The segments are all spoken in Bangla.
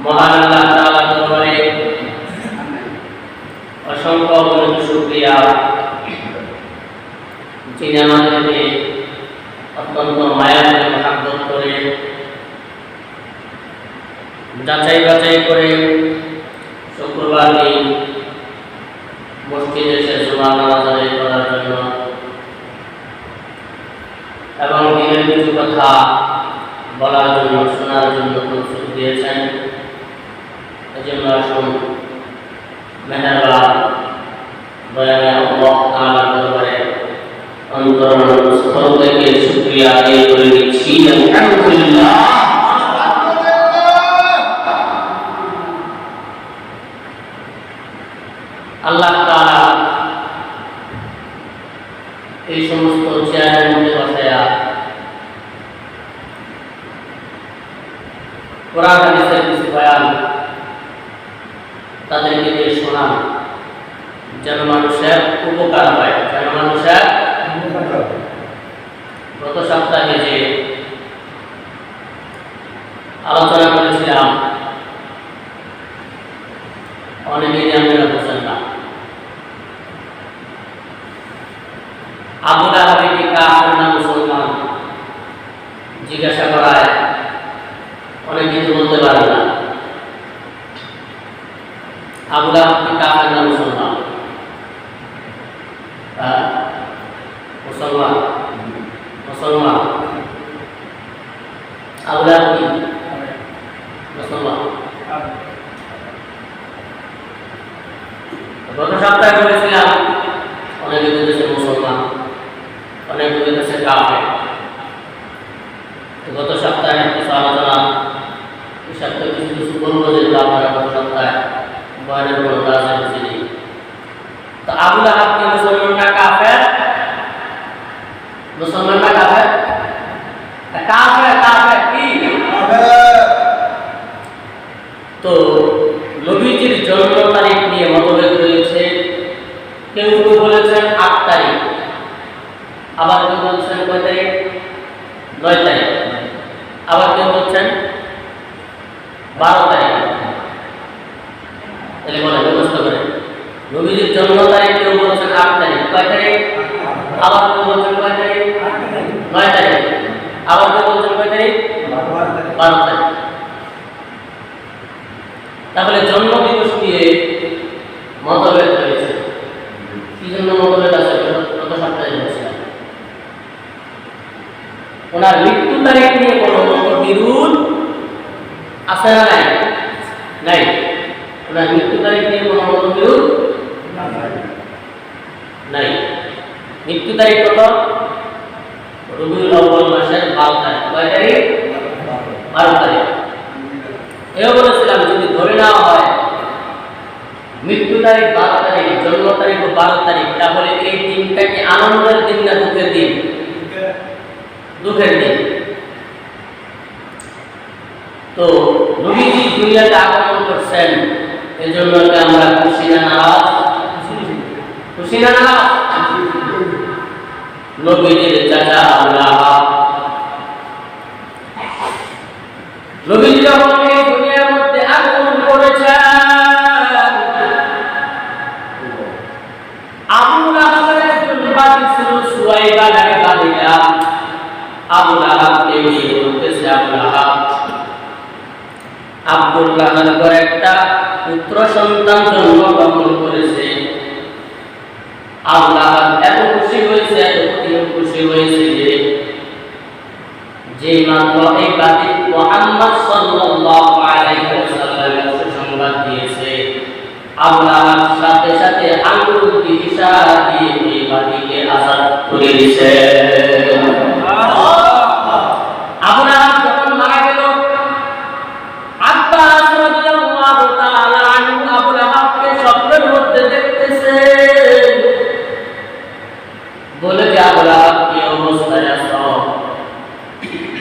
মহান আল্লাহ তাআলার দরবারে অসংখ্য অগণিত শুকরিয়া, যিনি আমাদেরকে অত্যন্ত মায়া করে মহব্বত করে যাচাই বাছাই করে শুক্রবার দিন মসজিদে এসে জুমার নামাজ আদায় করার জন্য এবং দিনের কিছু কথা বলার জন্য শোনার জন্য তৌফিক দিয়েছেন। এজন্য আসুন মেহেরবান দয়াময় আল্লাহ তাআলার দরবারে অন্তরস্থল থেকে শুকরিয়া আদায় করে দিচ্ছি। আলহামদুলিল্লাহ। আল্লাহ তাআলা এই সমস্ত চেয়ারের মধ্যে বসায়া কোরআন হাদিসের কিছু বয়ান তাদেরকে দিয়ে শোনান, যেন মানুষের উপকার হয়, যেন মানুষের গত সপ্তাহে যে আলোচনা করেছিলাম অনেকেই আপনারা বোঝেন না। আবু লাহাব কি কাফের না মুসলমান জিজ্ঞাসা করায় অনেক কিছু বলতে পারে না। আবু লাহাব কি কাফের না মুসলমান? মুসলমান। মুসলমান। আবু লাহাব কি মুসলমান? গত সপ্তাহে বলেছিলাম অনেকে বলেছে মুসলমান, অনেকে বলেছে কাফের। গত সপ্তাহে কিছু আলোচনা, এই সপ্তাহে কিছু কিছু বলবো যেগুলো আপনারা গত সপ্তাহে বয়ানের কোনো কাজে বুঝিনি। তো আবু লাহাব কি মুসলমান না কাফের? মুসলমান না কাফের? কাফের। কাফের কি? তো নবীজির জন্ম তারিখ নিয়ে মতভেদ রয়েছে। কেউ কেউ বলেছেন ৮ তারিখ, আবার কেউ বলছেন কয় তারিখ? ৯ তারিখ, আবার কেউ বলছেন ১২ তারিখ। তাহলে বলে ব্যবস্থা করে নবীজির জন্ম তারিখ কেউ বলছেন ৮ তারিখ, কয় তারিখ? আবার কেউ বলছেন কয় তারিখ? ৯ তারিখ, আবার কেউ বলছেন কয় তারিখ? ১২ তারিখ। তাহলে জন্ম দিবস নিয়ে মতভেদ রয়েছে। কি জন্য মতভেদ আছে গত সপ্তাহে বলেছিলাম। ওনার মৃত্যু তারিখ নিয়ে কোনো মতবিরোধ আছে না নাই? নাই। ওনার মৃত্যু তারিখ নিয়ে কোনো মতবিরোধ নাই। মৃত্যু তারিখ কত? রবিউল আউয়াল মাসের 12 তারিখ। কয় তারিখ? 12 তারিখ। এও বলেছিলাম যদি ধরে নেওয়া হয় মৃত্যু তারিখ 12 তারিখ, জন্ম তারিখ 12 তারিখ, তাহলে এই দিনটা কি আনন্দের দিন না দুঃখের দিন? দুঃখের দিন। তো নবীজি দুনিয়াতে আগমন করছেন, এজন্য আমরা খুশি না নারাজ? খুশি না নারাজ? নবীজির চাচা আবু লাহাব, নবীজি যখন এই দুনিয়ার মধ্যে আগমন করেছেন, আবু লাহাবের একজন বাদী ছিল সুয়াইবা নামে বাদীরা। আবু লাহাবকে নিয়ে বলতেছে, আবু লাহাব, আব্দুল্লাহর ঘরে একটা পুত্র সন্তান জন্মগ্রহণ করেছে। আবু লাহাব এত খুশি হয়েছে, এত খুশি হয়েছে যে মাত্র এই বাদী মুহাম্মদ সাল্লাল্লাহু আলাইহি ওয়াসাল্লামের সুসংবাদ দিয়েছে, আবু লাহাব সাথে সাথে আঙ্গুল দিয়ে ইশারা দিয়ে এই বাদীকে আযাদ করে দিয়েছে। আবু লাহাব যখন মারা গেল, আব্বাস রাদিয়াল্লাহু তাআলা আনহু আবু লাহাবকে স্বপ্নের মধ্যে দেখতেছে। বলে যে আবু লাহাব কি অবস্থায় আছো?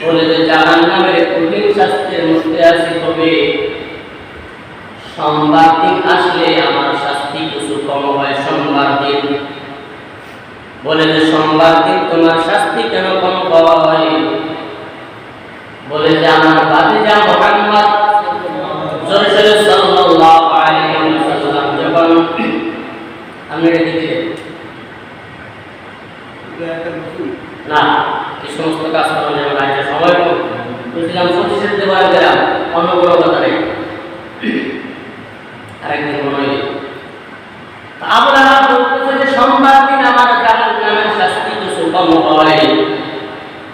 বলে যে জাহান্নামের কঠিন শাস্তির মধ্যে আছি, তবে সোমবার দিন আসলে আমার শাস্তি কিছু কম হয়। সোমবার দিন। বলে যে সোমবার দিন তোমার শাস্তি কেন কম হয়? বলে যে আমার ভাতিজা মুহাম্মদ 25 দেওয়ার গেলাম অন্য কোনো কথা নেই আরেকদিন মনে হয় আবু লাহাব বলতেছে যে সোমবার দিন আমার জাহান্নামের শাস্তি কিছু কম হয়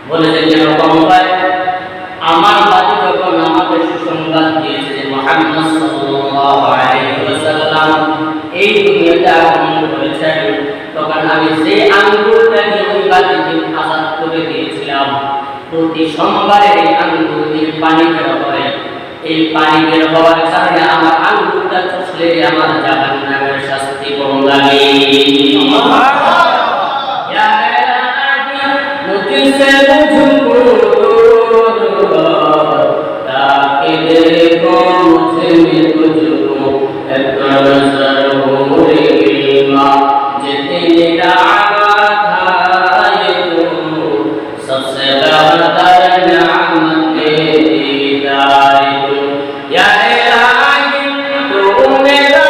বলেছেন কেন কম হয় আমার বাড়ি যখন আমাকে সুসংবাদ দিয়েছে যে মুহাম্মদ সাল্লাল্লাহু আলাইহি ওয়াসাল্লাম এই দুনিয়াতে আগমন করেছেন তখন আমি যে আঙ্গুলটা দিয়ে ওই বাড়িতে আজাদ করে দিয়েছিলাম প্রতি সোমবারে এই আঙ্গুল দিয়ে পানি বের হয় এই পানি বের হওয়ার কারণে আমার আঙ্গুলটা চুষলে আমার জাহান্নামের শাস্তি কম লাগে ইয়া আদি মুঝসে মুঝকো ताकि देखो मुझे में तुझको एक नजर हो रीमा जितनी दावत है तू सबसे बदतर नेमत दीदार तू या इलाही तू मेरा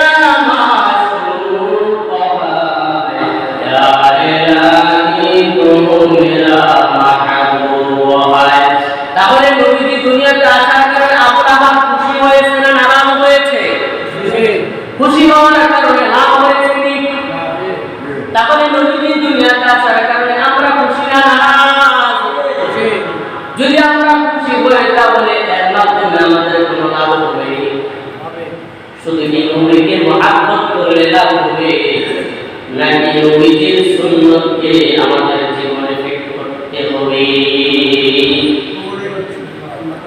माशूक है या इलाही तू मेरा महबूब है তাহলে নবীজি দুনিয়াতে আসার কারণে আবু লাহাব খুশি হয়েছে না নারাজ হয়েছে খুশি হওয়ার কারণে লাভ হয়েছে কি তাহলে নবীজি দুনিয়াতে আসার কারণে আমরা খুশি না নারাজ যদি আমরা খুশি হই তাহলে এর মাধ্যমে আমাদের কোনো লাভ হবে শুধু কি নবীকে মহব্বত করলে লাভ হবে নাকি নবীজির সুন্নতকে আমাদের জীবনে ফিট করতে হবে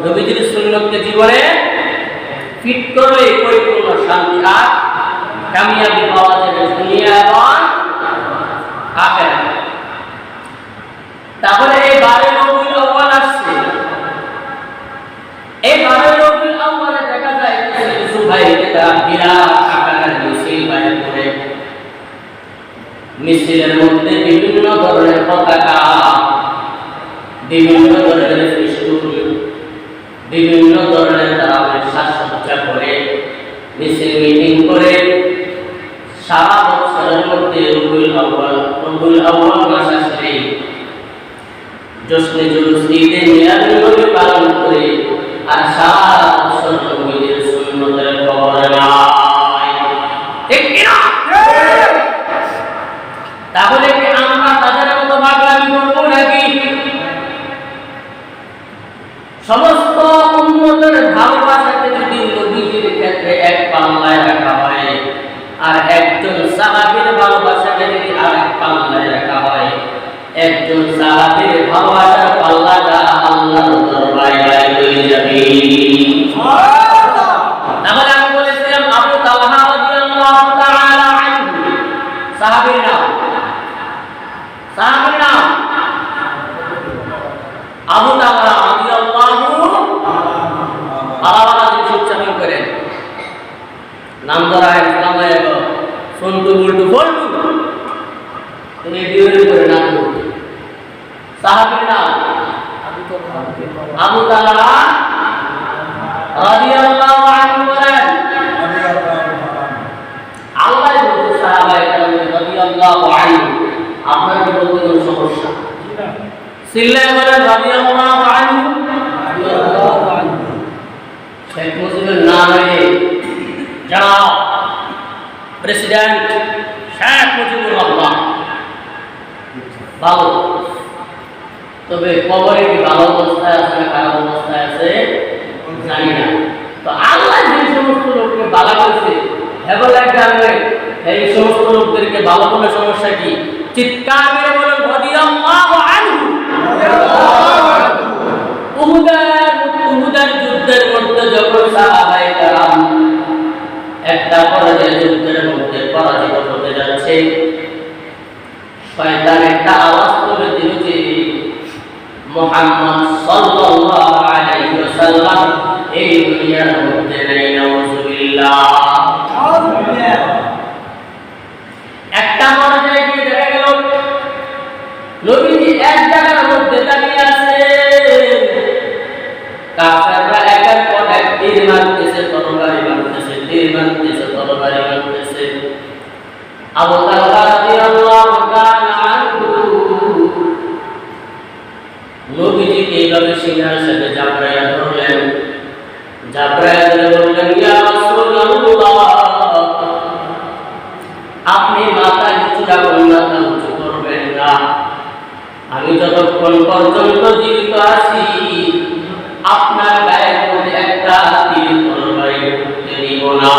নবীজির সুন্নতকে জীবনে ফিট করলে পরিপূর্ণ শান্তি আর কামিয়াবি পাওয়া যাবে দুনিয়া এবং আখিরাতে তাহলে এই 12 রবিউল আউয়াল আসছে এই 12 রবিউল আউয়ালে দেখা যায় কিছু ভাইকে তারা বিরাট আকারের মিছিল বাইর করে মিছিলের মধ্যে বিভিন্ন ধরনের পতাকা বিভিন্ন ধরনের ফিস্টুন বিভিন্ন ধরনের তারাবির সাজসজ্জা করে মিছিল মিটিং করে সারা বছরের মধ্যে রবিউল আউয়াল মাস আসলে জশ্নে জুলুস ঈদে মিলাদুন্নবী পালন করে আর সারা বছর নবীর সুন্নতের খবর নাই ঠিক কি না তাহলে কি আমরা তাদের মতো পাগলামি করব নাকি সমস্ত উম্মতের ভালোবাসাকে যদি নবীজির ক্ষেত্রে এক পাল্লায় রাখা হয় আর একজন সাহাবীর ভালোবাসাকে যদি আরেক পাল্লায় রাখা হয় একজন সাহাবীর ভালোবাসার পাল্লাটা আল্লাহর দরবারে হয়ে যাবে সুবহানাল্লাহ তাহলে আমি বলেছিলাম আবু তালহা রাদিয়াল্লাহু তাআলা আনহু সাহাবীর নাম আবু তালহা নাম ধরা ইসলামে সন্তু বুলটু বলটু তুমি ডিউরি করে নাম সাহাবীর নাম আবু তালহা রাদিয়াল্লাহু আনহু বলেন আল্লাহ বলতে সাহাবায়ে কেরাম রাদিয়াল্লাহু আনহু আপনার কি বলতে কোনো সমস্যা সিল্লাহ বলেন রাদিয়াল্লাহু আনহু শেখ মুজিবের নামে জনাব প্রেসিডেন্ট শেখ মুজিবুর রহমান ভালো তবে কবরে কি ভালো অবস্থায় আছে না খারাপ অবস্থায় আছে জানি না তো আল্লাহ যে সমস্ত লোককে ভালো করেছে হেবলের কারণে এই সমস্ত লোকদেরকে ভালো বলে সমস্যা কি চিৎকার মেরে বলেন রাদিয়াল্লাহু আনহু উহুদের যুদ্ধের মধ্যে যখন সাহাবায়ে কেরাম একটা পরাজয় যুদ্ধের মধ্যে পরাজিত হতে যাচ্ছে শয়তান একটা আওয়াজ করে দিল যে মুহাম্মদ সাল্লাল্লাহু আলাইহি ওয়াসাল্লাম এই দুনিয়ার মধ্যে নেই নাউযুবিল্লাহ একটা পরাজয় গিয়ে দেখা গেল নবীজি এক জায়গার মধ্যে দাঁড়িয়ে আছে কাফেররা একের পর এক তীর মারতেছে তরবারি মারতেছে তীর মারতেছে তরবারি মারতেছে আবু তালহা রাদিয়াল্লাহু তাআলা আনহু নবীজিকে এইভাবে সিনার সাথে চাপড়াইয়া ধরলেন জাবরাইল বললেন, ইয়া রাসূলুল্লাহ, আপনি মাথা নিচু রাখুন, মাথা উঁচু করবেন না। আমি যতক্ষণ পর্যন্ত জীবিত আছি আপনার গায়ের মধ্যে একটা তীর তরবারি ঢুকতে দিব না।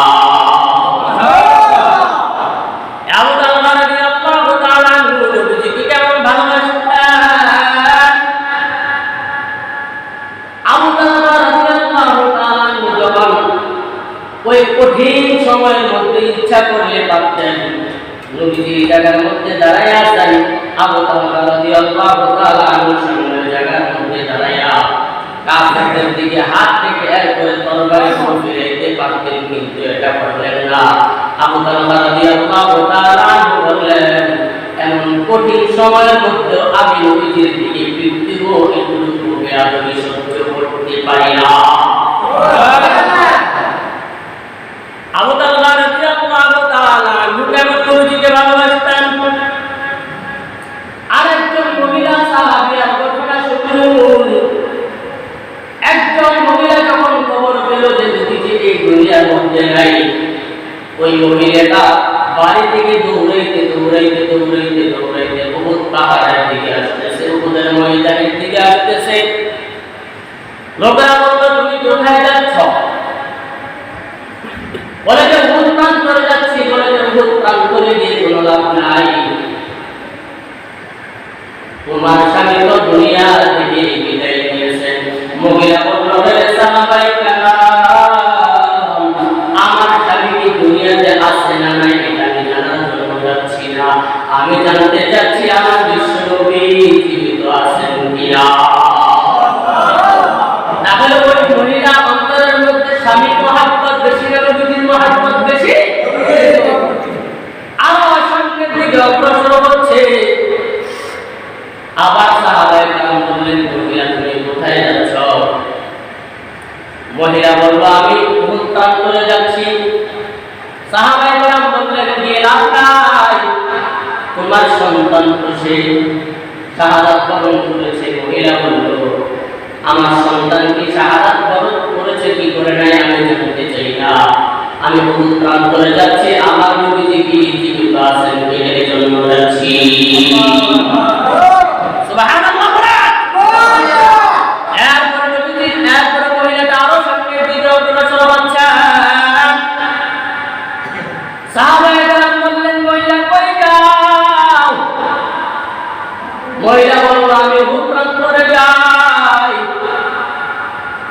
আবু তালহা রাদিয়াল্লাহু তাআলা আনহু নবীজিকে কেমন ভালোবাসতেন। আবু তালহা রাদিয়াল্লাহু তাআলা আনহু যখন ওই কঠিন সময়ের মধ্যে ইচ্ছা করলে পারতেন নবীজি জায়গার মধ্যে দাঁড়ায় আছেন, আবু তালহা রাদিয়াল্লাহু তাআলা আনহু সামনে জায়গার মধ্যে দাঁড়ায়া কাফেরদের দিকে হাত থেকে এর করে তরবারি ফিরাইতে পারতেন, কিন্তু এটা করলেন না। আবু তালহা রাদিয়াল্লাহু তাআলা আনহু বললেন, এমন কঠিন সময়ের মধ্যেও আমি নবীজির দিকে পিঠ দিব, এটুকু বেয়াদবি সহ্য করতে পারি না। আবু তালহা রাদিয়াল্লাহু তাআলা আনহু কেমন নবীজিকে ভালোবাসতেন। আরেকজন মহিলা সাহাবীর ঘটনা শুনুন। একজন মহিলা যখন খবর পেল যে নবীজি এই দুনিয়ার মধ্যে নাই, ওই মহিলাটা বাড়ি থেকে দৌড়াইতে উহুদ পাহাড়ের দিকে আসতেছে, উহুদের ময়দানের দিকে আসতেছে। লোকেরা বলল, তুমি কোথায় যাচ্ছ? বলে যে উহুদ প্রান্তরে যাচ্ছি। বলে যে উহুদ প্রান্তরে গিয়ে কোনো লাভ নাই, তোমার স্বামী তো দুনিয়া থেকে বিদায় নিয়েছেন। মহিলা বলল, হে সাহাবায়ে কেরাম, আমার স্বামী কি দুনিয়াতে আছে না নাই এটা আমি জানার জন্য যাচ্ছি না, আমি জানতে চাচ্ছি আমার বিশ্বনবী জীবিত আছেন কিনা। তাহলে ওই মহিলা অন্তরের মধ্যে স্বামীর মহব্বত বেশি না নবীর মহব্বত বেশি? আরো সামনের দিকে অগ্রসর হচ্ছে। আবার সাহাবায়ে কেরাম বললেন, মহিলা তুমি কোথায় যাচ্ছ? মহিলা বলল, আমি উহুদ প্রান্তরে যাচ্ছি। সাহাবায়ে কেরাম বললেন, গিয়ে লাভ নাই, তোমার সন্তান তো সে শাহাদাত বরণ করেছে। মহিলা বলল, আমার সন্তান কি শাহাদাত বরণ করেছে কি করে নাই আমি জানতে চাই না, আমি উহুদ প্রান্তরে যাচ্ছি, আমার নবীজি কি জীবিত আছেন কিনা এই জন্য যাচ্ছি। সুবহানাল্লাহ। এরপরে নবীজি এরপরে মহিলাটা আরো সামনের দিকে অগ্রসর হচ্ছে। সাহাবায়ে কেরাম বললেন, মহিলা কই যাও? মহিলা বলল, আমি উহুদ প্রান্তরে যাই।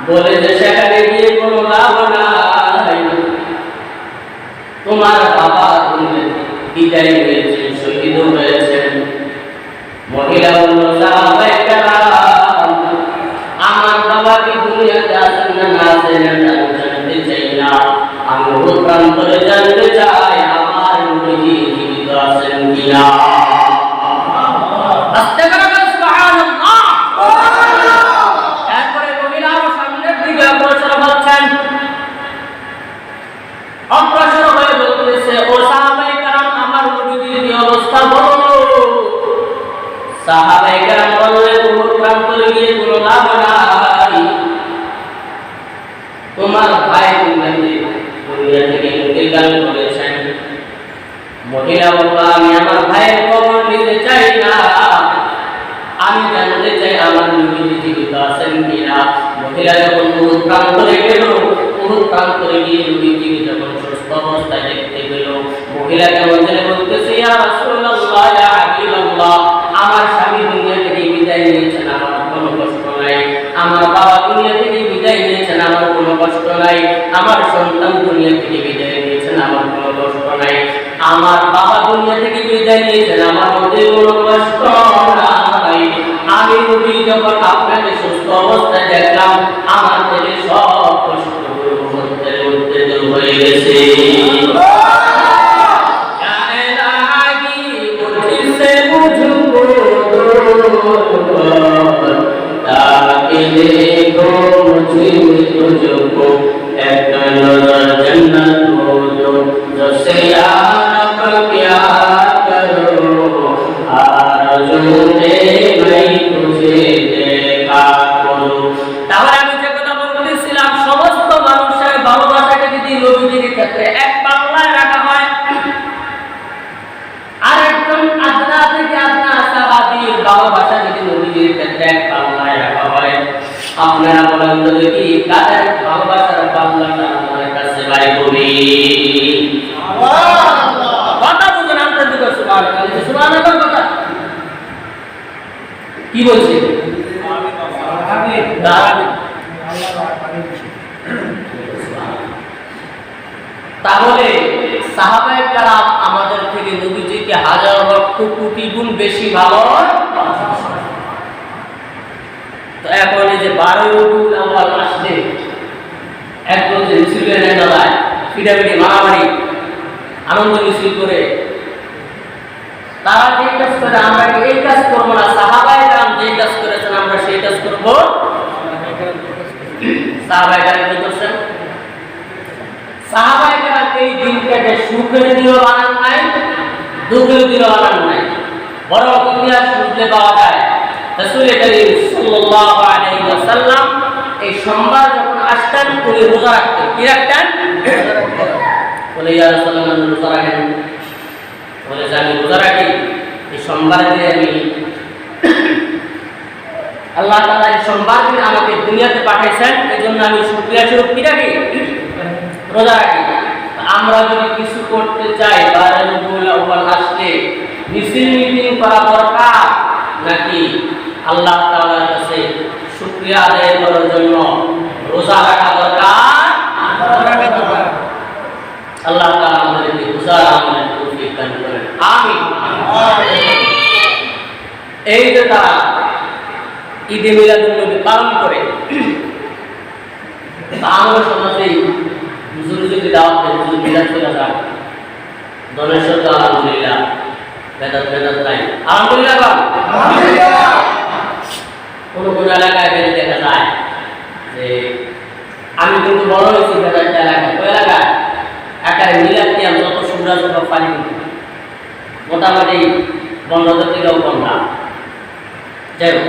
বলে যে সেখানে গিয়ে কোনো লাভ নাই, তোমার বাবা বিদায় হয়েছেন, শহীদ হয়েছেন। মহিলা বলল, সাহাবায়ে কেরাম, আমার বাবা কি দুনিয়াতে আছেন না না আছেন এটা আমি জানতে চাই না, আমি উহুদ প্রান্তরে জানতে চাই আমার নবীজি জীবিত আছেন কিনা। সুবহানাল্লাহ। এরপরে মহিলা সামনের দিকে অগ্রসর হচ্ছেন। অগ্রসর হয়ে বলতেছে, ও সাহাবায়ে কেরাম, আমার নবীজির কি অবস্থা বলো। সাহাবায়ে কেরাম বললেন, উহুদ প্রান্তরে গিয়ে কোনো লাভ নাই, তোমার ভাই দুনিয়া থেকে ইন্তেকাল করেছেন। মহিলা বলল, আমি আমার ভাইয়ের খবর নিতে চাই না, আমি জানতে চাই আমার নবীজি জীবিত আছেন কিনা। মহিলা যখন উহুদ প্রান্তরে গেল, উহুদ প্রান্তরে গিয়ে নবীজি যখন সুস্থ অবস্থায় দেখতে পেল, মহিলা কেমন জানে বলতেছে, ইয়া রাসূলুল্লাহ, ইয়া হাবিবাল্লাহ, আমার স্বামী দুনিয়া থেকে বিদায় নিয়েছেন, আমার কোনো কষ্ট নাই। আমার বাবা দুনিয়া থেকে বিদায় নিয়েছেন, আমার কোনো কষ্ট নাই। আমার সন্তান দুনিয়া থেকে বিদায় নিয়েছেন, আমার কোনো কষ্ট নাই। আমার বাবা দুনিয়া থেকে বিদায় নিয়েছেন, আমার মধ্যে কোনো কষ্ট নাই। আমি নবী যখন আপনাকে সুস্থ অবস্থায় দেখলাম, আমার থেকে সব কষ্টগুলো মধ্যে দূর হয়ে গেছে। देखो मुझे तुझको एक नजर जन्नत को दो, जो से यार प्यार करो, आरज़ू में मैं तुझे देखा करूं। তাহলে আমি যে কথা বলতেছিলাম, যদি নবীজির ক্ষেত্রে এক পাল্লায় রাখা হয়, আরেকজন আদনা থেকে আদনা সাহাবীর ভালোবাসা যদি নবীজির ক্ষেত্রে এক পাল্লায় রাখা হয়, আপনারা বলেন তো দেখি কাদের ভালোবাসার পাল্লাটা আমাদের কাছে ভারী হবে? কথা বুঝুন, আপনার দিকে সুবহানাল্লাহ, সুবহানাল্লাহ কথা কি বলছে? তাহলে সাহাবায়ে কেরাম আমাদের থেকে নবীজিকে হাজার লক্ষ কোটি গুণ বেশি ভালো। তো এখন এই যে 12 রবিউল আউয়াল আসলে একদম যে মিছিলের নেতালায় ফিডাফিডি মারামারি আনন্দ মিছিল করে তারা যে কাজ করে আমরা এই কাজ করবো না, সাহাবায়ে কেরাম যে কাজ করেছেন আমরা সেই কাজ করব। সাহাবায়ে কেরাম কি করছেন? সাহাবায়ে কেরাম এই দিনটাকে সুখের দিনও বানান নাই, দুঃখের দিনও বানান নাই, বরং ইতিহাস খুঁজলে পাওয়া যায় রাসূল করিম সাল্লাল্লাহু আলাইহি ওয়াসাল্লাম এই সোমবার যখন আসতেন উনি রোজা রাখতেন। কি রাখতেন? বলে ইয়া রাসূলুল্লাহ রোজা রাখেন? বলে যে আমি রোজা রাখি, এই সোমবার দিনে আমি আল্লাহ তাআলা এই সোমবার দিনে আমাকে দুনিয়াতে পাঠাইছেন, এজন্য আমি শুকরিয়া স্বরূপ কি রাখি? রোজা রাখি। আমরা যদি কিছু করতে চাই 12 রবিউল আউয়াল আসলে মিছিল মিটিং করা দরকার নাকি আল্লাহ তাআলার কাছে শুকরিয়া আদায় করার জন্য রোজা রাখা দরকার? আল্লাহ তাআলা আমাদেরকে রোজা রাখার তৌফিক দান করেন, আমিন। এই যে তারা ঈদে মিলাদুন নবী পালন করে, আমাদের সমাজে হুজুর যদি দাওয়াত দেয় হুজুর মিলাদ করে যায়, দলেশ্বর তো আলহামদুলিল্লাহ, বেদাত নাই আলহামদুলিল্লাহ। কোন কোন এলাকায় বেদে দেখা যায় যে আমি কিন্তু বড় হয়েছি বেদাত এলাকায়, ওই এলাকায় একারে মিলাদ দিয়ে যত সুন্দর সব পানি মোটামুটি বন্ধ থেকেও কম না। যাই হোক,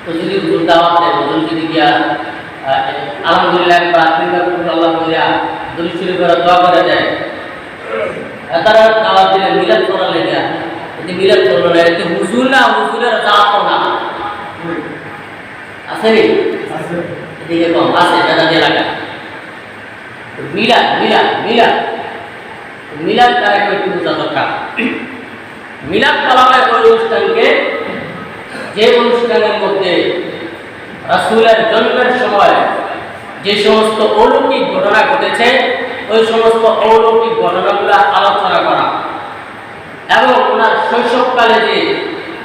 তো যদি হুজুর দাওয়াত দেয়, হুজুর যদি গিয়া আলহামদুলিল্লাহ আল্লাহ করিয়া দুরূদ শরীফ করে দোয়া করে দেয়, তারা দাওয়াত দিলে মিলাদ করার লেগে এতে মিলাদ করলো না, এতে হুজুর না, হুজুরের জাত না আছে নি? এদিকে কম আছে বেদাত এলাকায়। মিলাদ মিলাদ মিলাদ মিলাদ তারা একটু বোঝা দরকার। মিলাদ বলা হয় ওই অনুষ্ঠানকে যে অনুষ্ঠানের মধ্যে রাসূলের জন্মের সময় যে সমস্ত অলৌকিক ঘটনা ঘটেছে ওই সমস্ত অলৌকিক ঘটনাগুলো আলোচনা করা, এবং ওনার শৈশবকালে যে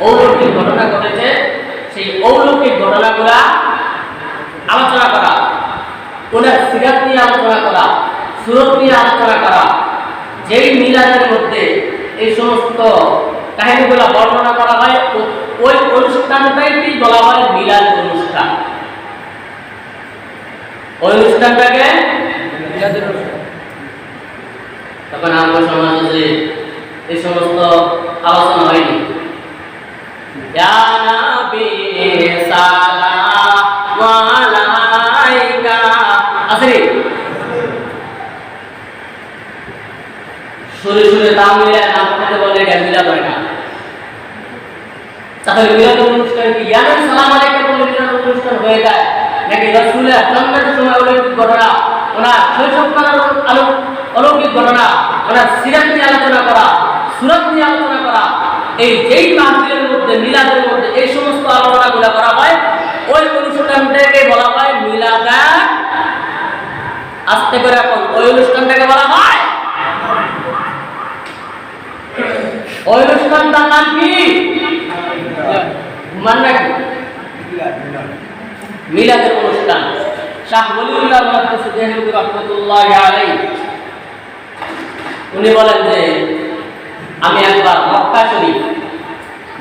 অলৌকিক ঘটনা ঘটেছে সেই অলৌকিক ঘটনাগুলো আলোচনা করা, ওনার সিরাত নিয়ে আলোচনা করা, সুরত নিয়ে আলোচনা করা। যেই মিলাদের মধ্যে এই সমস্ত কাহিনীগুলো বর্ণনা করা হয় ওই অনুষ্ঠানটাকে বলা হয় মিলাদ অনুষ্ঠান। ওই অনুষ্ঠানটাকে মিলাদের অনুষ্ঠান। তখন আমার সমাজে যে এই সমস্ত আলোচনা হয়নি, ইয়া নবী সালামু আলাইকা আছে সুরে সুরে তাল মিলিয়ে নাম করতে বলে এটা মিলাদ হয় না। তাহলে মিলাদ অনুষ্ঠান কি ইয়া নবী সালাম আলাইকা বলে মিলাদ অনুষ্ঠান হয়ে যায় নাকি রাসূলের জন্মের সময় অলৌকিক ঘটনা, ওনার শৈশবকালের অলৌকিক ঘটনা, ওনার সিরাত নিয়ে আলোচনা করা, সুরত নিয়ে আলোচনা করা, এই যেই মাহফিলের মধ্যে মিলাদের মধ্যে এই সমস্ত আলোচনাগুলো করা হয় ওই অনুষ্ঠানটাকে বলা হয় মিলাদ। আস্তে করে এখন ওই অনুষ্ঠানটাকে বলা হয়, ওই অনুষ্ঠানটার নাম কি? মানে মিলাদের অনুষ্ঠান। শাহ ওলিউল্লাহ রাহমাতুল্লাহি আলাইহি উনি বলেন যে আমি একবার মক্কা শরীফ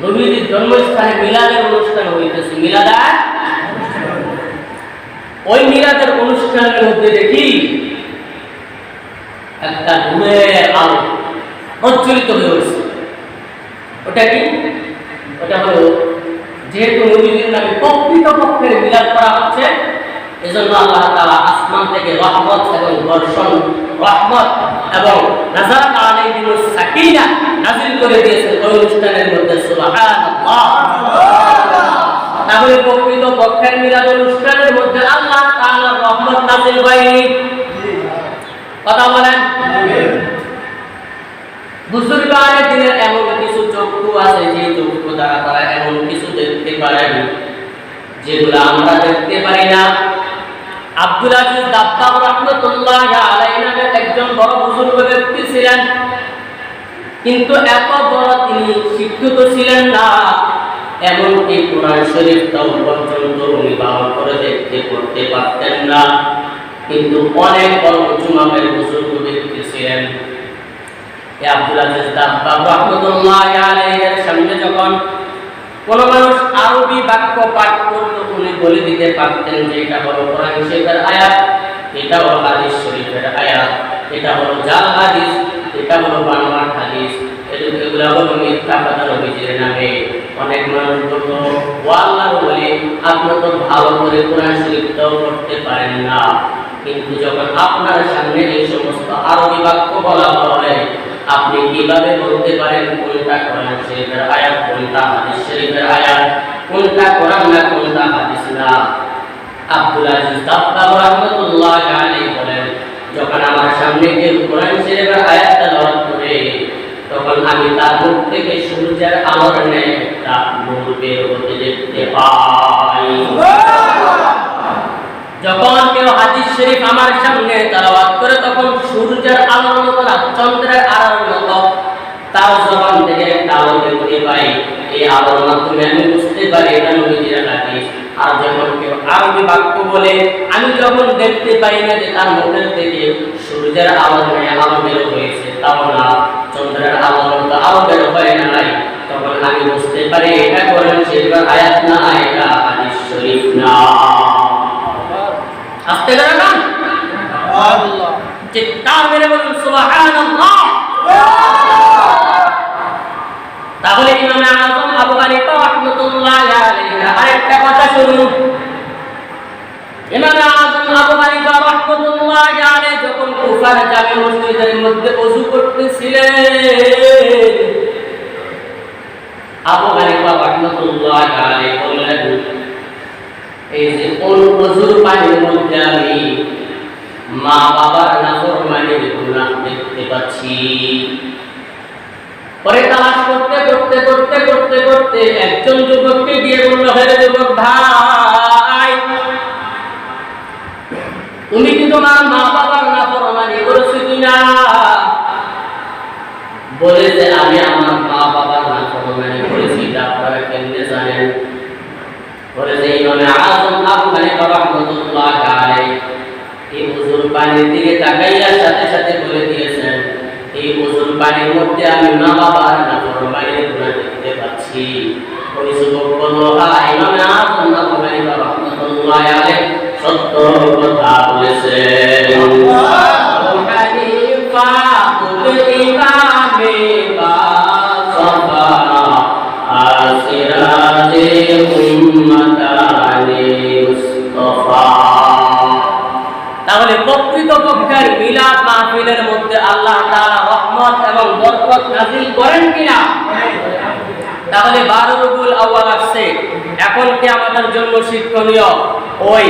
নবীজির জন্মস্থানে মিলাদের অনুষ্ঠান হইতেছে, মিলাদাত। ওই মিলাদের অনুষ্ঠানের মধ্যে দেখি একটা নূরের আলো প্রজ্বলিত হয়ে উঠছে। ওটা কি? ওটা হলো যেহেতু নবীজির নামে প্রকৃতপক্ষের মিলাদ করা হচ্ছে এজন্য আল্লাহ তাআলা আসমান থেকে রহমত এবং বর্ষণ, রহমত এবং নাযারাত আলাইহিমুস সাকিনা নাযিল করে দিয়েছেন ওই অনুষ্ঠানের মধ্যে। সুবহানাল্লাহ। তাহলে প্রকৃত পক্ষের মিলাদ অনুষ্ঠানের মধ্যে আল্লাহ তাআলার রহমত নাযিল হয়নি। কথা বলেন। বুজুর্গানে দিনের এমন কিছু চক্ষু আছে যে চক্ষু দ্বারা তারা এমন কিছু দেখতে পারেন যেগুলো আমরা দেখতে পারি না। আব্দুল আজিজ দাব্বাগ রাহমাতুল্লাহি আলাইহি নামে একজন বড় বুজুর্গ ব্যক্তি ছিলেন, কিন্তু এত বড় তিনি শিক্ষিত ছিলেন না, এমনকি কোরআন শরীফটাও পর্যন্ত উনি বাবা করে দেখতে পড়তে পারতেন না, কিন্তু অনেক বড় উঁচুমাপের বুজুর্গ ব্যক্তি ছিলেন। আব্দুল আজিজ দাব্বাগ রাহমাতুল্লাহি আলাইহির সামনে যখন কোন মানুষ আরবি বাক্য পাঠ করত, উনি বলে দিতে পারতেন যে এটা হলো কোরআন শরীফের আয়াত, এটা হলো হাদিস শরীফের আয়াত, এটা হলো জাল হাদিস, এটা হলো বানোয়াট হাদিস, এগুলো হলো মিথ্যা কথা নবীজির নামে। অনেক মানুষ বলতো, ও আল্লাহর ওলি, আপনি তো ভালো করে কোরআন শরীফটাও পড়তে পারেন না, কিন্তু যখন আপনার সামনে এই সমস্ত আরবি বাক্য বলা হয়, আপনি কিভাবে বলতে পারেন কোনটা কোরআন শরীফের আয়াত, কোনটা হাদিস শরীফের আয়াত, কোনটা কোরআন না কোনটা হাদিস না? আব্দুল আজিজ দাব্বাগ রাহমাতুল্লাহি আলাইহি বলেন, যখন আমার সামনে কেউ কোরআন শরীফের আয়াত তেলাওয়াত করে, তখন আমি তার মুখ থেকে সূর্যের আলোর ন্যায় একটা নূর বের হতে দেখতে পাই। যখন কেউ হাদিস শরীফ আমার সামনে তেলাওয়াত করে, তখন সূর্যের আলোর মতো না, চন্দ্রের আলোর মতো তার জবান থেকে একটা আলো দেখতে পাই। এই আলোর মাধ্যমে আমি বুঝতে পারি এটা নবীজির হাদিস। আর যখন কেউ আরবি বাক্য বলে, আমি যখন দেখতে পাই না যে তার মুখের থেকে সূর্যের আলো নিয়ে আলো বের হয়েছে, তাও না চন্দ্রের আলোর মতো আলো বের হয় নাই, তখন আমি বুঝতে পারি এটা কোরআন শরীফের আয়াত না, এটা হাদিস শরীফ না। আস্তে করে না, আল্লাহ চিৎকার মেরে বলুন সুবহানাল্লাহ। তাহলে ইমাম আযম আবু হানিফা রাহমাতুল্লাহি আলাইহি আরেকটা কথা শুনুন। ইমাম আযম আবু হানিফা রাহমাতুল্লাহি আলাইহি যখন কুফার জামে মসজিদের মধ্যে ওযু করতেছিলেন, আবু হানিফা রাহমাতুল্লাহি আলাইহি বললেন, এই যে ওযুর পানির মধ্যে আমি মা বাবার নাফরমানির গুনাহ দেখতে পাচ্ছি। পরে তালাশ করতে করতে করতে করতে করতে একজন যুবককে গিয়ে বলল, হে যুবক ভাই, তুমি কি তোমার মা বাবার নাফরমানি করেছো কিনা? বলে যে আমি আমার মা বাবার নাফরমানি করেছি। এটা আপনারা কেমনে জানেন? বলে যে ইমাম আযম আবু হানিফা রাহমাতুল্লাহি আলাইহি এই ওযুর পানির দিকে তাকাইয়া সাথে সাথে বলে দিয়েছেন, এই ওযুর পানির মধ্যে আমি মা বাবার নাফরমানির গুনাহ দেখতে পাচ্ছি। ওই যুবক বলল, হ্যাঁ, ইমাম আযম আবু হানিফা রাহমাতুল্লাহি আলাইহি সত্য কথা বলেছেন। আবু হানিফা ইমামে বাসফা আসিরাজে উম্মতানি মুস্তাফা। তাহলে প্রকৃত পক্ষের মিলাদ মাহফিলের মধ্যে আল্লাহ তাআলা রহমত এবং বরকত নাযিল করেন কিনা? তাহলে 12 রবিউল আউয়াল আসছে, এখন কি আমাদের জন্য শিক্ষণীয় ওই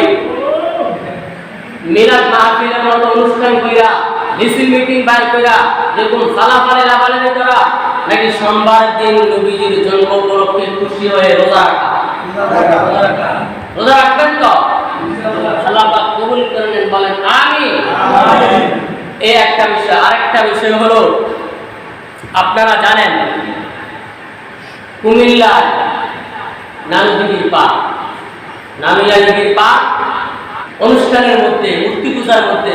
মিলাদ মাহফিলের মতো অনুষ্ঠান কইরা, মিছিল মিটিং বাইর কইরা, যেরকম সালাফালে লাভালে করা, নাকি সোমবার দিন নবীজির জন্ম উপলক্ষে খুশি হয়ে রোজা রাখা? রোজা রাখবেন তো? আল্লাহ পাক কবুল করেন, বলেন আমিন। এই একটা বিষয়। আরেকটা বিষয় হলো, আপনারা জানেন কুমিল্লার নানুদিঘির পাক, নানুদিঘির পাক অনুষ্ঠানের মধ্যে, মূর্তি পূজার মধ্যে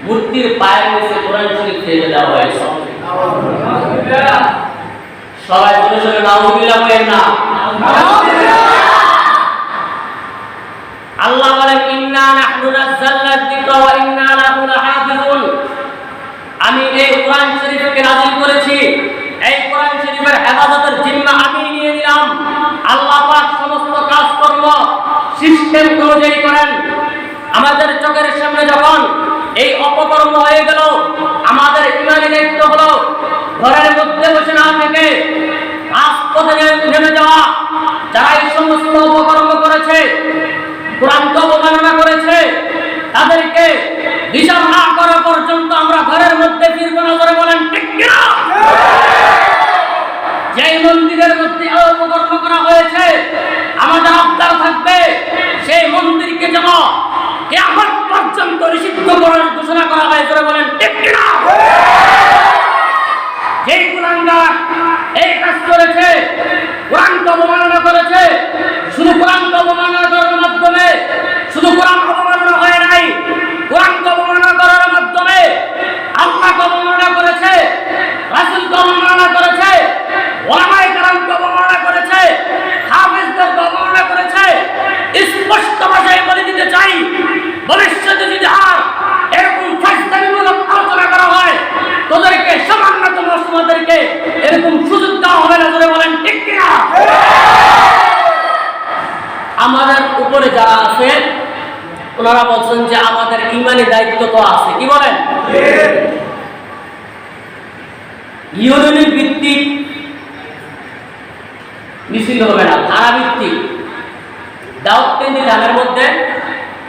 মূর্তির পায়ের নিচে কোরআন শরীফ রেখে দেওয়া হয়েছে। সবাই জোরে জোরে নাউযুবিল্লাহ বলেন না। আল্লাহ বলেন, ইন্না নাহনু নাযালনা যিকরা ওয়া ইন্না লাহু লাহাফিজুন। আমি এই কোরআন শরীফকে নাযিল করেছি, এই কোরআন শরীফের হেফাজতের জিম্মা আমি নিয়ে নিলাম। আল্লাহ পাক সমস্ত কাজকর্ম সিস্টেম অনুযায়ী করেন। আমাদের চোখের সামনে যখন এই অপকর্ম হয়ে গেল, আমাদের ইমানি দায়িত্ব হলো ঘরের মধ্যে বসে না থেকে রাজপথে নেমে যাওয়া। যারা এই সমস্ত অপকর্ম করেছে, কোরআনকে অবমাননা করেছে, তাদেরকে বিচার না করা পর্যন্ত আমরা ঘরের মধ্যে ফিরবো না। ধরে বলেন ঠিক কিনা? যেই মন্দিরের মধ্যে অপকর্ম করা হয়েছে, আমাদের আবদার থাকবে সেই মন্দিরকে যেন কিয়ামত পর্যন্ত নিষিদ্ধ করার ঘোষণা করা হয়। ধরে বলেন ঠিক কিনা? যেই কুলাঙ্গার এই কাজ করেছে, কোরআনকে অবমাননা করেছে, শুধু কোরআনকে অবমাননা করার মাধ্যমে শুধু কোরআন অবমাননা হয় নাই, কোরআনকে অবমাননা করার মাধ্যমে আল্লাহকে অবমাননা করেছে, রাসূলকে অবমাননা করেছে, ওলামায়ে কেরামকে অবমাননা করেছে, হাফেজদেরকে অবমাননা করেছে। স্পষ্ট ভাষায় বলে দিতে চাই, ভবিষ্যতে যদি আর এরকম ফাঁসদারিমূলক আলোচনা করা হয়, তোদেরকে সামান্যতম তোমাদেরকে এরকম সুযোগ দেওয়া হবে না। ধরে বলেন ঠিক কিনা? আমাদের উপরে যারা আছে ওনারা বলছেন যে আমাদের ইমানি দায়িত্ব তো আছে। কি বলেন? ইউনিয়ন ভিত্তিক মিছিল হবে না, থানা ভিত্তিক দাউদকান্দি থানার মধ্যে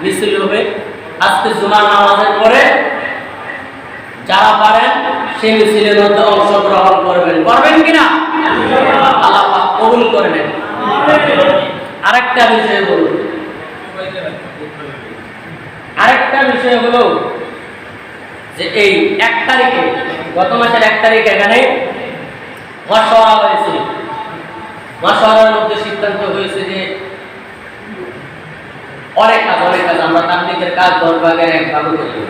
মিছিল হবে। আজকে জুমার নামাজের পরে যারা পারেন সেই মিছিলের মধ্যে অংশগ্রহণ করবেন। করবেন কিনা? আল্লাহ পাক কবুল করে নেন। আরেকটা বিষয় হলো যে এই 1 তারিখে, গত মাসের 1 তারিখে এখানে মশওয়ারা হয়েছিল। মশওয়ারার মধ্যে সিদ্ধান্ত হয়েছে যে অনেক কাজ আমরা তাবলীগের কাজ 10 ভাগের 1 ভাগ করি।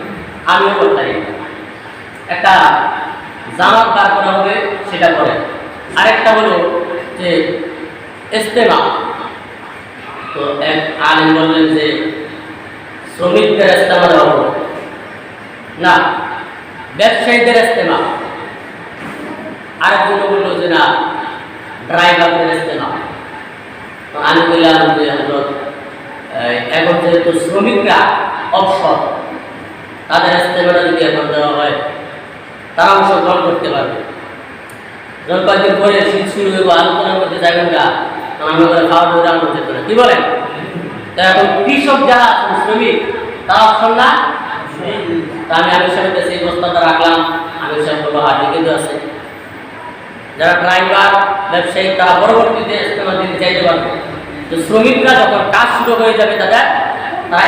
আমিও করতে একটা জামাত বার করা হবে, সেটা করে। আরেকটা হলো যে ইস্তেমা। তো এক আলেম বললেন যে শ্রমিকদের ইস্তেমা দেওয়া হবে না, ব্যবসায়ীদের ইস্তেমা। আরেকজন বললো যে না, ড্রাইভারদের ইস্তেমা। তো আমি বললাম যে এখন যেহেতু শ্রমিকরা অবসর, তাদের ইস্তেমাটা যদি এখন দেওয়া হয় তারা অংশগ্রহণ করতে পারবে। যখন কয়েকদিন পরে শীত শুরু হইব, আলোচনা করতে যাবেন না, আমরা করে খাওয়া দাওয়া করতে পারে। কি বলেন? তো এখন কৃষক যারা আছেন, শ্রমিক, তারা অপশন না। আমি আমির সাহেবের কাছে এই প্রস্তাবটা রাখলাম। আমির সাহেব বললো হ্যাঁ ঠিকই আছে। যারা ড্রাইভার, ব্যবসায়ী, তারা পরবর্তীতে ইস্তেমা দিতে চাইতে পারবে। তো শ্রমিকরা যখন কাজ শুরু হয়ে যাবে তারা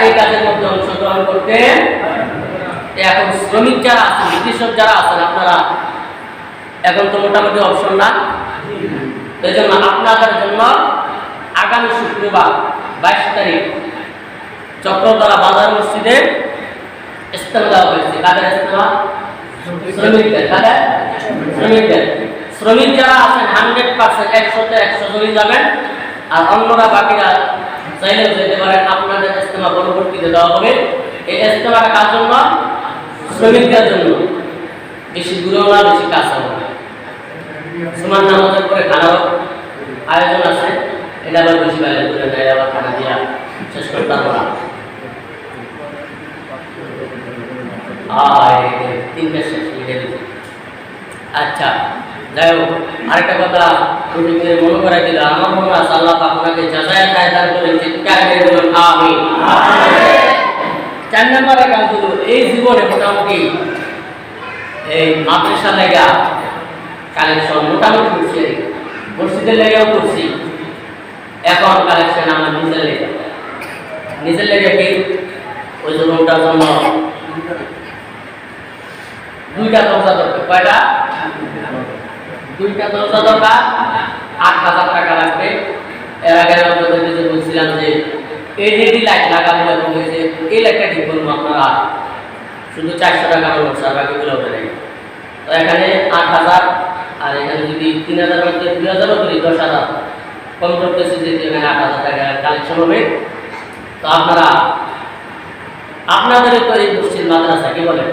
এই কাজের মধ্যে অংশগ্রহণ করতে। এখন শ্রমিক যারা আছেন, কৃষক যারা আছেন, আপনারা এখন তো মোটামুটি অপশন না। এই জন্য আপনাদের জন্য আগামী শুক্রবার 22 তারিখ চক্রতলা বাজার মসজিদে ইস্তেমা দেওয়া হয়েছে। কাদের ইস্তেমা? শ্রমিকদের। কাদের? শ্রমিকদের। শ্রমিক যারা আছেন 100% 100 জনই যাবেন, আর অন্যরা বাকিরা চাইলেও যেতে পারেন। আপনাদের ইস্তেমা পরবর্তীতে দেওয়া হবে। এই ইস্তেমাটা কার জন্য? শ্রমিকদের জন্য। বেশি দূরেও না, বেশি কাছেও না। জুমার নামাজের পরে খানার আয়োজন আছে, এটা আবার বেশি বাইরে দূরে নেয়, আবার খানা দিয়া শেষ করতে পারবো না। 3টা শেষ লিখে দিচ্ছি। আচ্ছা, যাই হোক, আরেকটা কথা মনে করাই দিল। আমার মনে আছে আল্লাহ আপনাকে যাচাই দান করেন, চিৎকার করে বলুন আমিন। 4 নম্বরের কাজ হলো এই জীবনে মোটামুটি এই মাদ্রাসা লেগা কালেকশন মোটামুটি করছি, মসজিদের লেগেও করছি। এখন কালেকশন আমার নিজের লেগে কি ওই জন্য ওটার জন্য 2টা দরজা দরকার। কয়টা? 2টা দরজা দরকার। 8,000 টাকা লাগবে। এর আগে আপনাদের বলছিলাম যে এলইডি লাইট লাগাবো, এবং এই লাইটটা ঠিক করবো। আপনারা শুধু 400 টাকা খরচ, আর বাকিগুলো হবে নাই। তো এখানে 8,000, আর এখানে যদি 3,000 মধ্যে 2,000 করি 10,000 কম করতেছি, যেহেতু এখানে 8,000 টাকা কালেকশন হবে। তো আপনাদের তো এই মসজিদ মাদ্রাসা, কি বলেন?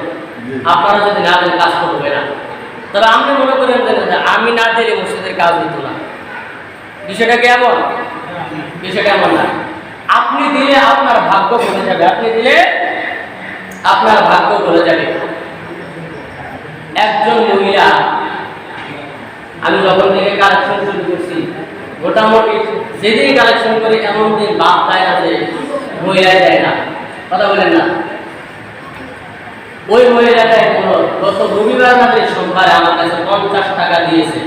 আপনারা যদি না দেন কাজ করবে না। তবে আমি মনে করি আমি না দিলে মসজিদের কাজ হতো না। বিষয়টা কেমন? বিষয়টা এমন না। আপনি দিলে আপনার ভাগ্য খুলে যাবে, আপনি দিলে আপনার ভাগ্য খুলে যাবে। একজন মহিলা, আমি যখন থেকে কালেকশন শুরু করছি, মোটামুটি যেদিন কালেকশন করি এমন দিন বাপ তাই আছে মহিলায় যায় না, কথা বলেন না। ওই মহিলাটাই বলো গত রবিবার রাতে সোমবারে আমার কাছে 50 টাকা দিয়েছে।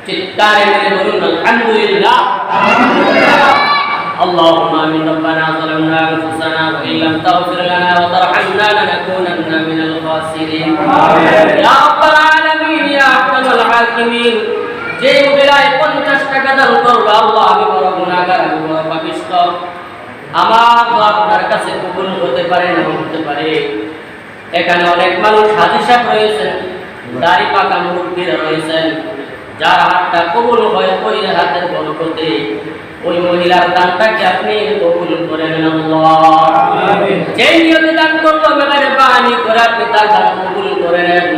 চিৎকারে মেরে বলুন আলহামদুলিল্লাহ। اللهم آمين ربنا ظلمنا أنفسنا وإن لم تغفر لنا وترحمنا لنكونن من الخاسرين يا رب العالمين يا أحكم الحاكمين। যে মহিলায় 50 টাকা দান করবে, আল্লাহ আমি বড় গুনাহগার, আমি বড় পাপিষ্ঠ, আমার দোয়া আপনার কাছে কবুল হতে পারে না হতে পারে। এখানে অনেক মানুষ হাজী সাহেব রয়েছেন, দাড়ি পাকা মুরব্বীরা রয়েছেন, যার হাতটা কবুল হয় ওই হাতের বরকতে ওই মহিলার দানটাকে আপনি কবুল করে নেন আল্লাহ। যেই নিয়তে দান করলো মেহেরবানি করে আপনি তার দান কবুল করে নেন,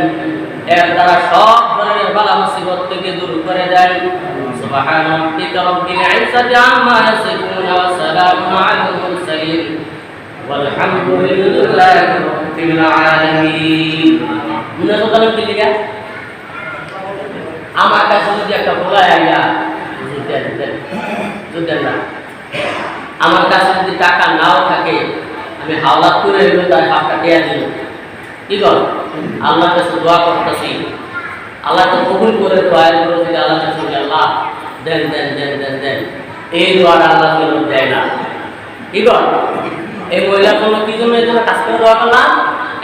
এর দ্বারা সব ধরনের বালা মুসিবত থেকে দূর করে দেন। সুবহানা রাব্বিকা রাব্বিল ইজ্জাতি আম্মা ইয়াসিফুন ওয়া সালামুন আলাল মুরসালিন ওয়ালহামদুলিল্লাহি রাব্বিল আলামিন। মুনাফা কালাম কি লিখা? আমার কাছে যদি একটা বলায় আইয়া যুদ্ধের না, আমার কাছে যদি টাকা নাও থাকে, আমি হাওলাত করে হইল তার হাতটা টেয়া দিল, কি কর আল্লাহর কাছে দোয়া করতেছি, আল্লাহ তো কবুল করে দোয়া করে যদি আল্লাহ কাছে আল্লাহ দেন দেন দেন দেন দেন, এই দোয়াটা আল্লাহ ফেরত দেয় না। কি কর এই মহিলা কোনো কি জন্য এই জন্য কাজ করে দোয়া করলাম,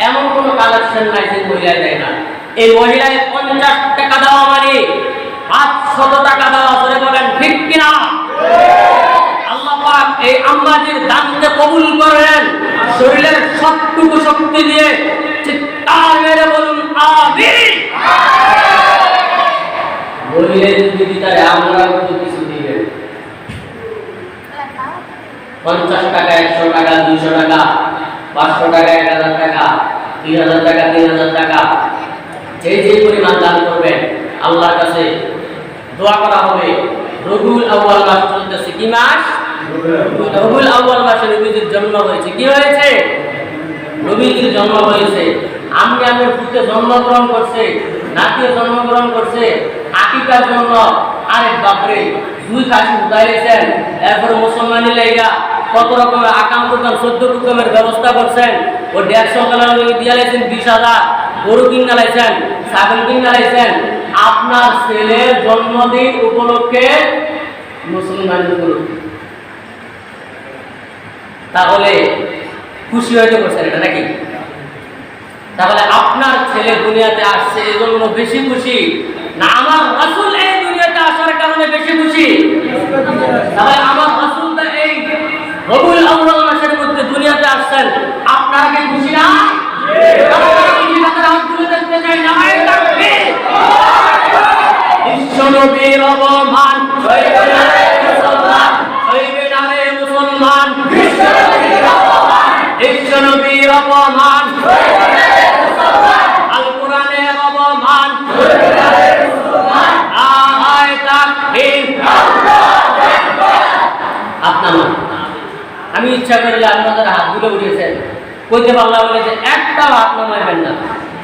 এমন কোনো কালেকশন নাই যে মহিলা দেয় না। এই মহিলায় 50 টাকা দেওয়া মানে 500 টাকা দেওয়া, ধরে বলেন ঠিক কিনা? আল্লাহ পাক এই আম্মাজির দানকে কবুল করেন, শরীরের সবটুকু শক্তি দিয়ে চিৎকার মেরে বলুন আমিন। মহিলা যদি দিতারে আমরা কিছু দিবেন, 50 টাকা 100 টাকা 200 টাকা 500 টাকা 1000 টাকা 3000 টাকা 3000 টাকা, যে পরিমাণ দান করবেন আল্লাহর কাছে দোয়া করা হবে। রবিউল আউয়াল মাস চলতেছে, কি মাস? রবিউল আউয়াল মাসে নবীজির জন্ম হয়েছে। কি হয়েছে? নবীজির জন্ম হয়েছে। আমার পুত্র জন্মগ্রহণ করছে, নাতিও জন্মগ্রহণ করছে, আকিকার জন্য আরে বাপরে 2 খাসি উঠাইছেন। এরপরে মুসলমানি লাইগা কত রকমের আকাম করতেন, 14 রকমের ব্যবস্থা করছেন। ও 150 টাকা দিয়ে লাইছেন 20,000, গরু কিনা লাইছেন, ছাগল কিনা লাইছেন। আপনার ছেলের জন্মদিন উপলক্ষে মুসলমান উপলক্ষে, তাহলে খুশি হইতে করছেন এটা নাকি? তাহলে আপনার ছেলে দুনিয়াতে আসছে এজন্য বেশি খুশি না আমার রাসূল এই দুনিয়াতে আসার কারণে বেশি খুশি? তাহলে আমার রাসূলটা এই রবিউল আউয়াল মাসের মধ্যে দুনিয়াতে আসছেন, আপনারা কি খুশি না? বিশ্বনবীর অবমান হইবে না রে মুসলমান, হইবে না রে মুসলমান। বিশ্বনবীর অবমান হইবে না রে মুসলমান, আল কোরআনের অবমান হইবে না রে মুসলমান। নারায়ে তাকবীর, আল্লাহু আকবার। আপনার আমি ইচ্ছা করলে আপনাদের হাতগুলো উঠিয়েছেন, কইতে পারলাম বলে যে একটা হাত নামাইবেন না,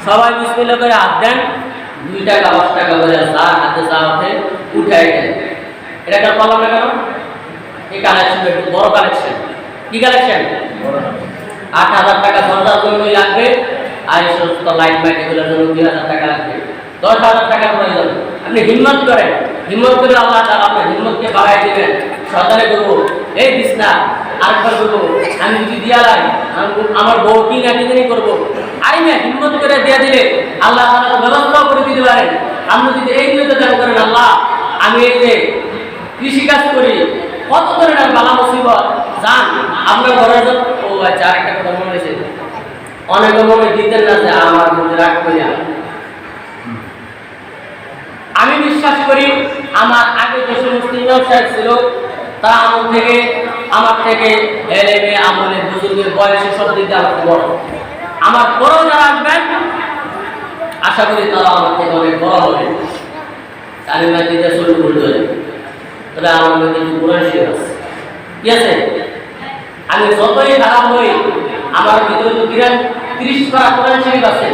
সবাই বিসমিল্লাহ করে হাত দেন, 2 টাকা 10 টাকা করে যার হাতে যা ওঠে উঠাই দেন। এটা একটা পারলাম না কেন? এই কালেকশন একটু বড় কালেকশন। কি কালেকশন? 8,000 টাকা দরজার জন্যই লাগবে, আর এই সমস্ত লাইট মাইট এগুলোর জন্য 2,000 টাকা লাগবে, 10,000 টাকার প্রয়োজন। আপনি হিম্মত করেন, হিম্মত করে আল্লাহ তাআলা আপনার হিম্মতকে বাড়াই দিবেন। সদারে করবো এই বিছনা আরেকবার করবো, আমি যদি দিয়া লাই আমার বউ কি না কি জানি করবো, আরে না হিম্মত করে দিয়া দিলে আল্লাহ তাআলা ব্যবস্থাও করে দিতে পারেন। আপনি যদি এই নিয়তে দান করেন, আল্লাহ আমি এই যে কৃষিকাজ করি, কত ধরনের বালা মুসিবত জান আপনার ঘরের জন্য। ও আচ্ছা, আরেকটা কথা মনে হয়েছে, অনেকে মনে দিতেন না যে আমার মধ্যে রাগ করিয়া। আমি বিশ্বাস করি আমার আগে যে সমস্ত ইমাম সাহেব ছিল তারা আমার থেকে এলেমে আমলে বুজুর্গের বয়সে সব দিক দিয়ে আমাকে বড়। আমার বড় যারা আসবেন আশা করি তারা আমার থেকে অনেক বড় হবে। আমি দিতে শুরু করতে হবে, তবে আমার মধ্যে একটু কোরআন শিখে আছে, ঠিক আছে? আমি যতই খারাপ হই, আমার ভিতরে তো 30 পারা কোরআন শরীফ আছে।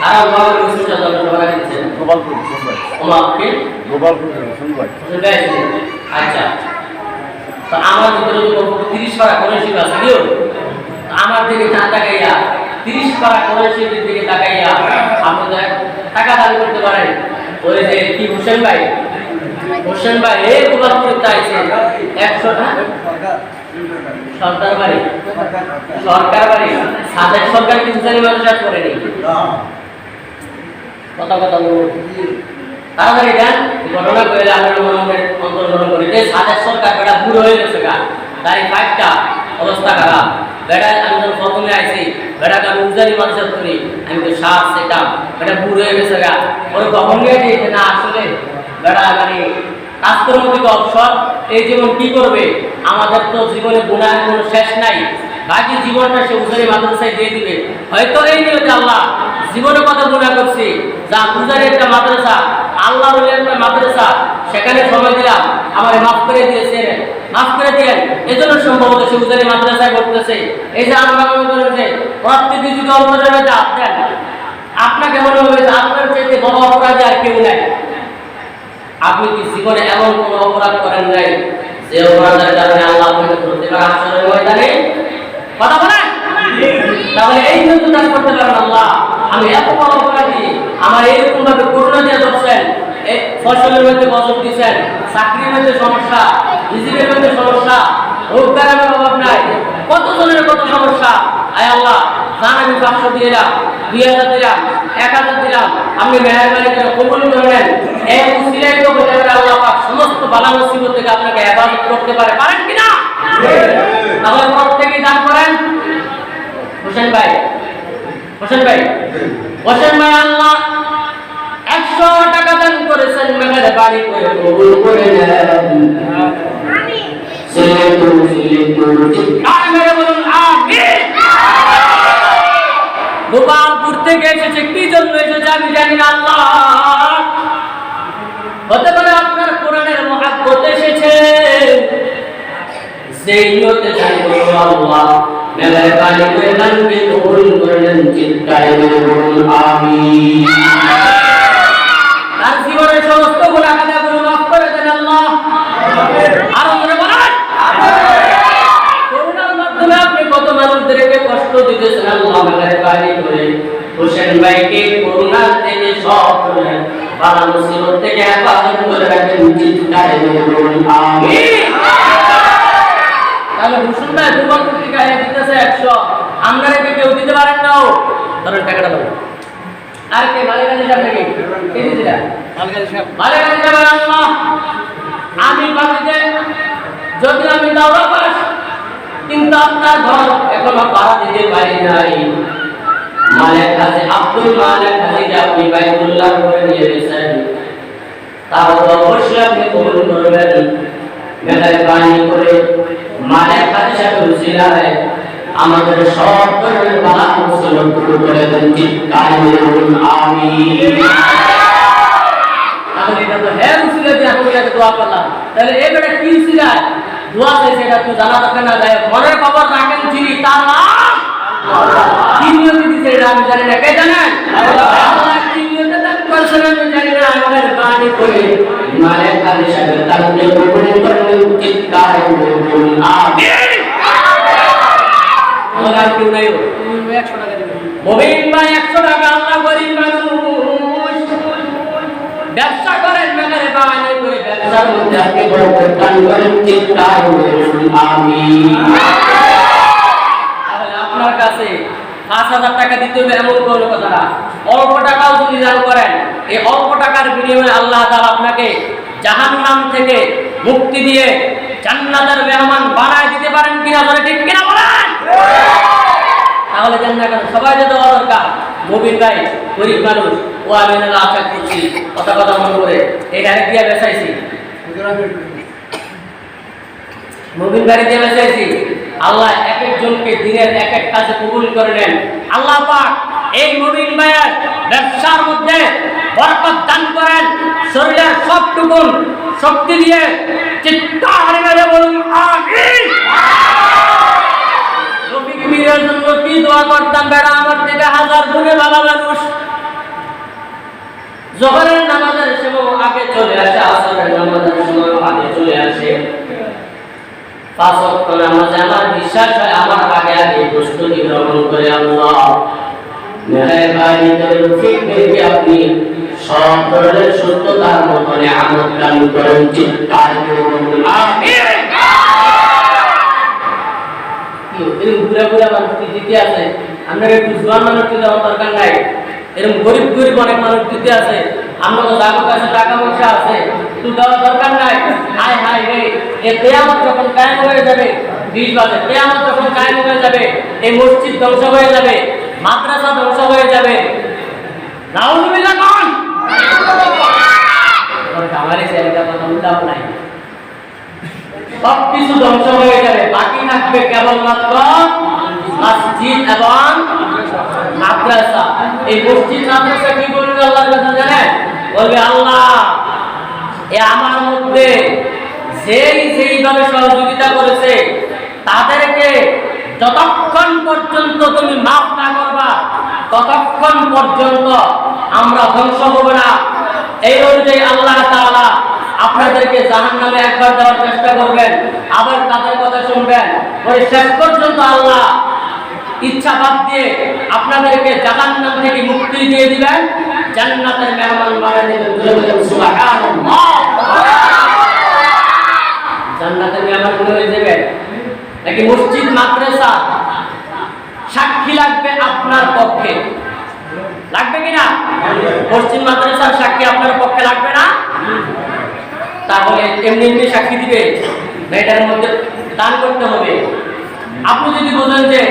খারাপ হওয়ার বিশ্বাস জনগণ দিচ্ছে গোপালপুর ভাই, আমাকে গোপালপুর ভাই। আচ্ছা, তো আমার ভিতরে তো 30 পারা কোরআন শরীফ আছে, কেউ আমার দিকে না তাকাইয়া 30 পারা কোরআন শরীফের দিকে তাকাইয়া আপনারা টাকা দান করতে পারেন। ওই যে কি হোসেন ভাই এই গোপালপুরে চাইছে 100 টাকা সরকার বাড়ি সাদেক সরকার কিছু জানি মানুষ করেনি কথা তাড়াতাড়ি দেন। ঘটনা করে আমরা অন্তর্গ্রহণ করি যে সাদেক সরকার বেটা বুড়ো হয়ে গেছে গা, দাঁড়িয়ে 5টা অবস্থা খারাপ। বেটা আমি যখন প্রথমে আইছি বেটাকে আমি উজানি মানুষের করি, আমি তো শ্বাস সেটাম, বেটা বুড়ো হয়ে গেছে গা। ওর কখন নিয়ে দিয়েছে না আসলে বেটা মানে কাজের মধ্যে অবসর, এই জীবন কি করবে? আমাদের তো জীবনে গুনাহের কোনো শেষ নাই, বাকি জীবনটা সে উজানি মাদ্রাসায় দিয়ে দিবে। হয়তো এই নিয়তে আল্লাহ জীবনে কত গুনাহ করছি, যা উজানি একটা মাদ্রাসা, আল্লাহর ওলি একটা মাদ্রাসা, সেখানে সময় দিলাম, আমারে মাফ করে দিয়েছেন, মাফ করে দিয়েন। এজন্য সম্ভবত সে উজানি মাদ্রাসায় করতেছে। এই যে আমরা মনে করেন যে প্রত্যেকে যদি অন্তরে দাঁত দেন, আপনাকে মনে হবে যে আপনার চাইতে বড় অপরাধী আর কেউ নাই। আপনি কি জীবনে এমন কোন অপরাধ করেন নাই যে অপরাধের কারণে আল্লাহ আপনাকে ধরতে পারে হাসরের ময়দানে? কথা বলেন। তাহলে এই কিন্তু কাজ করতে পারেন, আল্লাহ আমি এত বড় অপরাধী, আমার এইরকম ভাবে করুণা দিয়ে ধরছেন, এই ফসলের মধ্যে বছর দিচ্ছেন, চাকরির মধ্যে সমস্যা, রিজিকের মধ্যে সমস্যা, রোজগারের অভাব নাই, কত জনের কত সমস্যা। আয় আল্লাহ জান আমি 500 দিলাম, 2000 দিলাম, 1000 দিলাম, আপনি মেহেরবানি করে কবুল করে নেন। এই উসিলায় তো বলে আল্লাহ পাক সমস্ত বালা মুসিবত থেকে আপনাকে হেফাজত করতে পারেন কিনা? তাহলে প্রত্যেকেই দান করেন। হোসেন ভাই আল্লাহ 100 টাকা দান করেছেন, মেহেরবানি করে কবুল করে নেন। গোপালপুর থেকে এসেছে, কি জন্য এসেছে আমি জানি না। আল্লাহ হতে পারে আপনার কোরআনের মহব্বত এসেছে, সেই নিয়তে জানি আল্লাহ মেহেরবানি করে দানকে কবুল করে নেন। চিৎকার করে বলুন আমিন। তার জীবনের সমস্ত গুনাহ খাতাগুলো মাফ করে দেন আল্লাহ। আর আমরা বলেন করুণার মাধ্যমে আপনি কত মানুষদেরকে কষ্ট দিতেছেন, আল্লাহ মেহেরবানি করে হোসেন ভাইকে করুণা থেকে সব করেন, বালা মুসিবত থেকে হেফাজত করে রাখেন। চিৎকার করে বলুন আমিন। তাহলে হোসেন ভাই গোপালপুর থেকে দিতেছে 100, আমরা কেউ দিতে পারেন না, ধরেন টাকাটা দেবো। আর কে মালিকানি সাহেব নাকি কে দিয়েছিলেন? মালিকানি সাহেব আল্লাহ আমি বাড়িতে যদি আমি দাওরা পাস, কিন্তু আপনার ঘর এখনো ভাড়া দিতে পারি নাই। মালিক কাছে আব্দুল মালিক কাছে আপনি বাইতুল্লাহ করে নিয়ে গেছেন, তাহলে অবশ্যই আপনি কবুল করবেন। মেহেরবানি করে মালিক কাছে সাহেব উসিলায় আমাদের সব ধরনের বালা মুসিবত দূর করে দেন। চিৎকার করে বলুন আমিন। তাহলে এটা তো হে উসিলা দিয়ে আমি এটাকে দোয়া করলাম, তাহলে এবারে কি উসিলা দোয়া চাইছে এটা তো জানা দরকার না। যায় মনের খবর রাখেন যিনি, তার নাম কি নিয়তি দিছে এটা আমি জানি না। কে জানেন? আল্লাহ কি নিয়তে দান করছেন আমি জানি না। আমাদের বাণী করে মালিক কাছে সাহেব তাকে কবুল করেন। চিৎকার করে বলুন আমিন। আর কেউ নাই 100 টাকা দিবেন। মুমিন ভাই 100 টাকা, আল্লাহ গরিব মানুষ ব্যবসা করেন, মেহেরবানি করে ব্যবসার মধ্যে আপনি বরকত দান করেন। চিৎকার করে বলুন আমিন। তাহলে আপনার কাছে 5000 টাকা দিতে হবে এমন কোনো কথা না, অল্প টাকাও যদি দান করেন, এই অল্প টাকার বিনিময়ে আল্লাহ তাআলা আপনাকে জাহান্নাম থেকে মুক্তি দিয়ে জান্নাতের মেহমান বানায় দিতে পারেন কিনা? বলে ঠিক কিনা বলেন? তাহলে জান্নাত কেন সবাই যে দেওয়া দরকার। মুমিন ভাই গরিব মানুষ, ও আমি না আশা করছি কথা মনে করে এই ডাইরেক্ট দিয়ে বেচাইছি, মুমিন ভাই দিয়ে বেচাইছি। আল্লাহ এক একজনকে দিনের এক এক কাজে কবুল করে নেন। আল্লাহ পাক এই মুমিন ভাইয়ের ব্যবসার মধ্যে বরকত দান করেন, শরীরের সবটুকুন শক্তি দিয়ে চিৎকার করে বলুন আমিন। দুনিয়ার জন্য কি দোয়া করতাম, বেড়া আমার থেকে হাজার গুণে ভালো মানুষ। জোহরের নামাজের সময় আগে চলে আসে, আসরের নামাজের সময় আগে চলে আসে। পাঁচ ওয়াক্ত নামাজে আমার বিশ্বাস হয় আমার আগে আগে প্রস্তুতি গ্রহণ করে। আল্লাহ মেহেরবানি করে তৌফিক দিয়ে আপনি সব ধরনের সুস্থতার মতনে আমল দান করেন। চিৎকার করে বলুন আমিন। এরকম ঘুরে ঘুরে মানুষ দিতে আছে, আমরা একটু জোয়ান মানুষ দিতে আমার দরকার নাই। এরকম গরিব গরিব অনেক মানুষ দিতে আছে, আমরা তো যার কাছে টাকা পয়সা আছে একটু দেওয়ার দরকার নাই। হায় হায় রে, এ কিয়ামত যখন কায়েম হয়ে যাবে, 20 বাজে কিয়ামত যখন কায়েম হয়ে যাবে, এই মসজিদ ধ্বংস হয়ে যাবে, মাদ্রাসা ধ্বংস হয়ে যাবে। নাউজুবিল্লাহ কোন আমারই ছেলেটা কথা উল্টাও নাই, সব কিছু ধ্বংস হয়ে যাবে, বাকি থাকবে কেবলমাত্র মসজিদ এবং মাদ্রাসা। এই মসজিদ মাদ্রাসা কি বলবে আল্লাহর কাছে জানেন? বলবে আল্লাহ এ আমার মধ্যে যেইভাবে সহযোগিতা করেছে তাদেরকে যতক্ষণ পর্যন্ত তুমি মাফ না করবা ততক্ষণ পর্যন্ত আমরা ধ্বংস হব না। এই অনুযায়ী আল্লাহ তাআলা আপনাদেরকে জাহান্নামে একবার দেওয়ার চেষ্টা করবেন, আবার তাদের কথা শুনবেন, ওই শেষ পর্যন্ত আল্লাহ ইচ্ছা বাদ দিয়ে আপনাদেরকে জাহান্নাম থেকে মুক্তি দিয়ে দিবেন, জান্নাতের মেহমান বানিয়ে দিবেন। সুবহানাল্লাহ। জান্নাতের মেহমান হয়ে যাবেন নাকি মসজিদ মাদ্রাসা সাক্ষী লাগবে আপনার পক্ষে? লাগবে কিনা? মসজিদ মাদ্রাসার সাক্ষী আপনার পক্ষে লাগবে না? তাহলে এমনি এমনি সাক্ষী দিবে না, এটার মধ্যে দান করতে হবে। আপনি যদি বলেন যে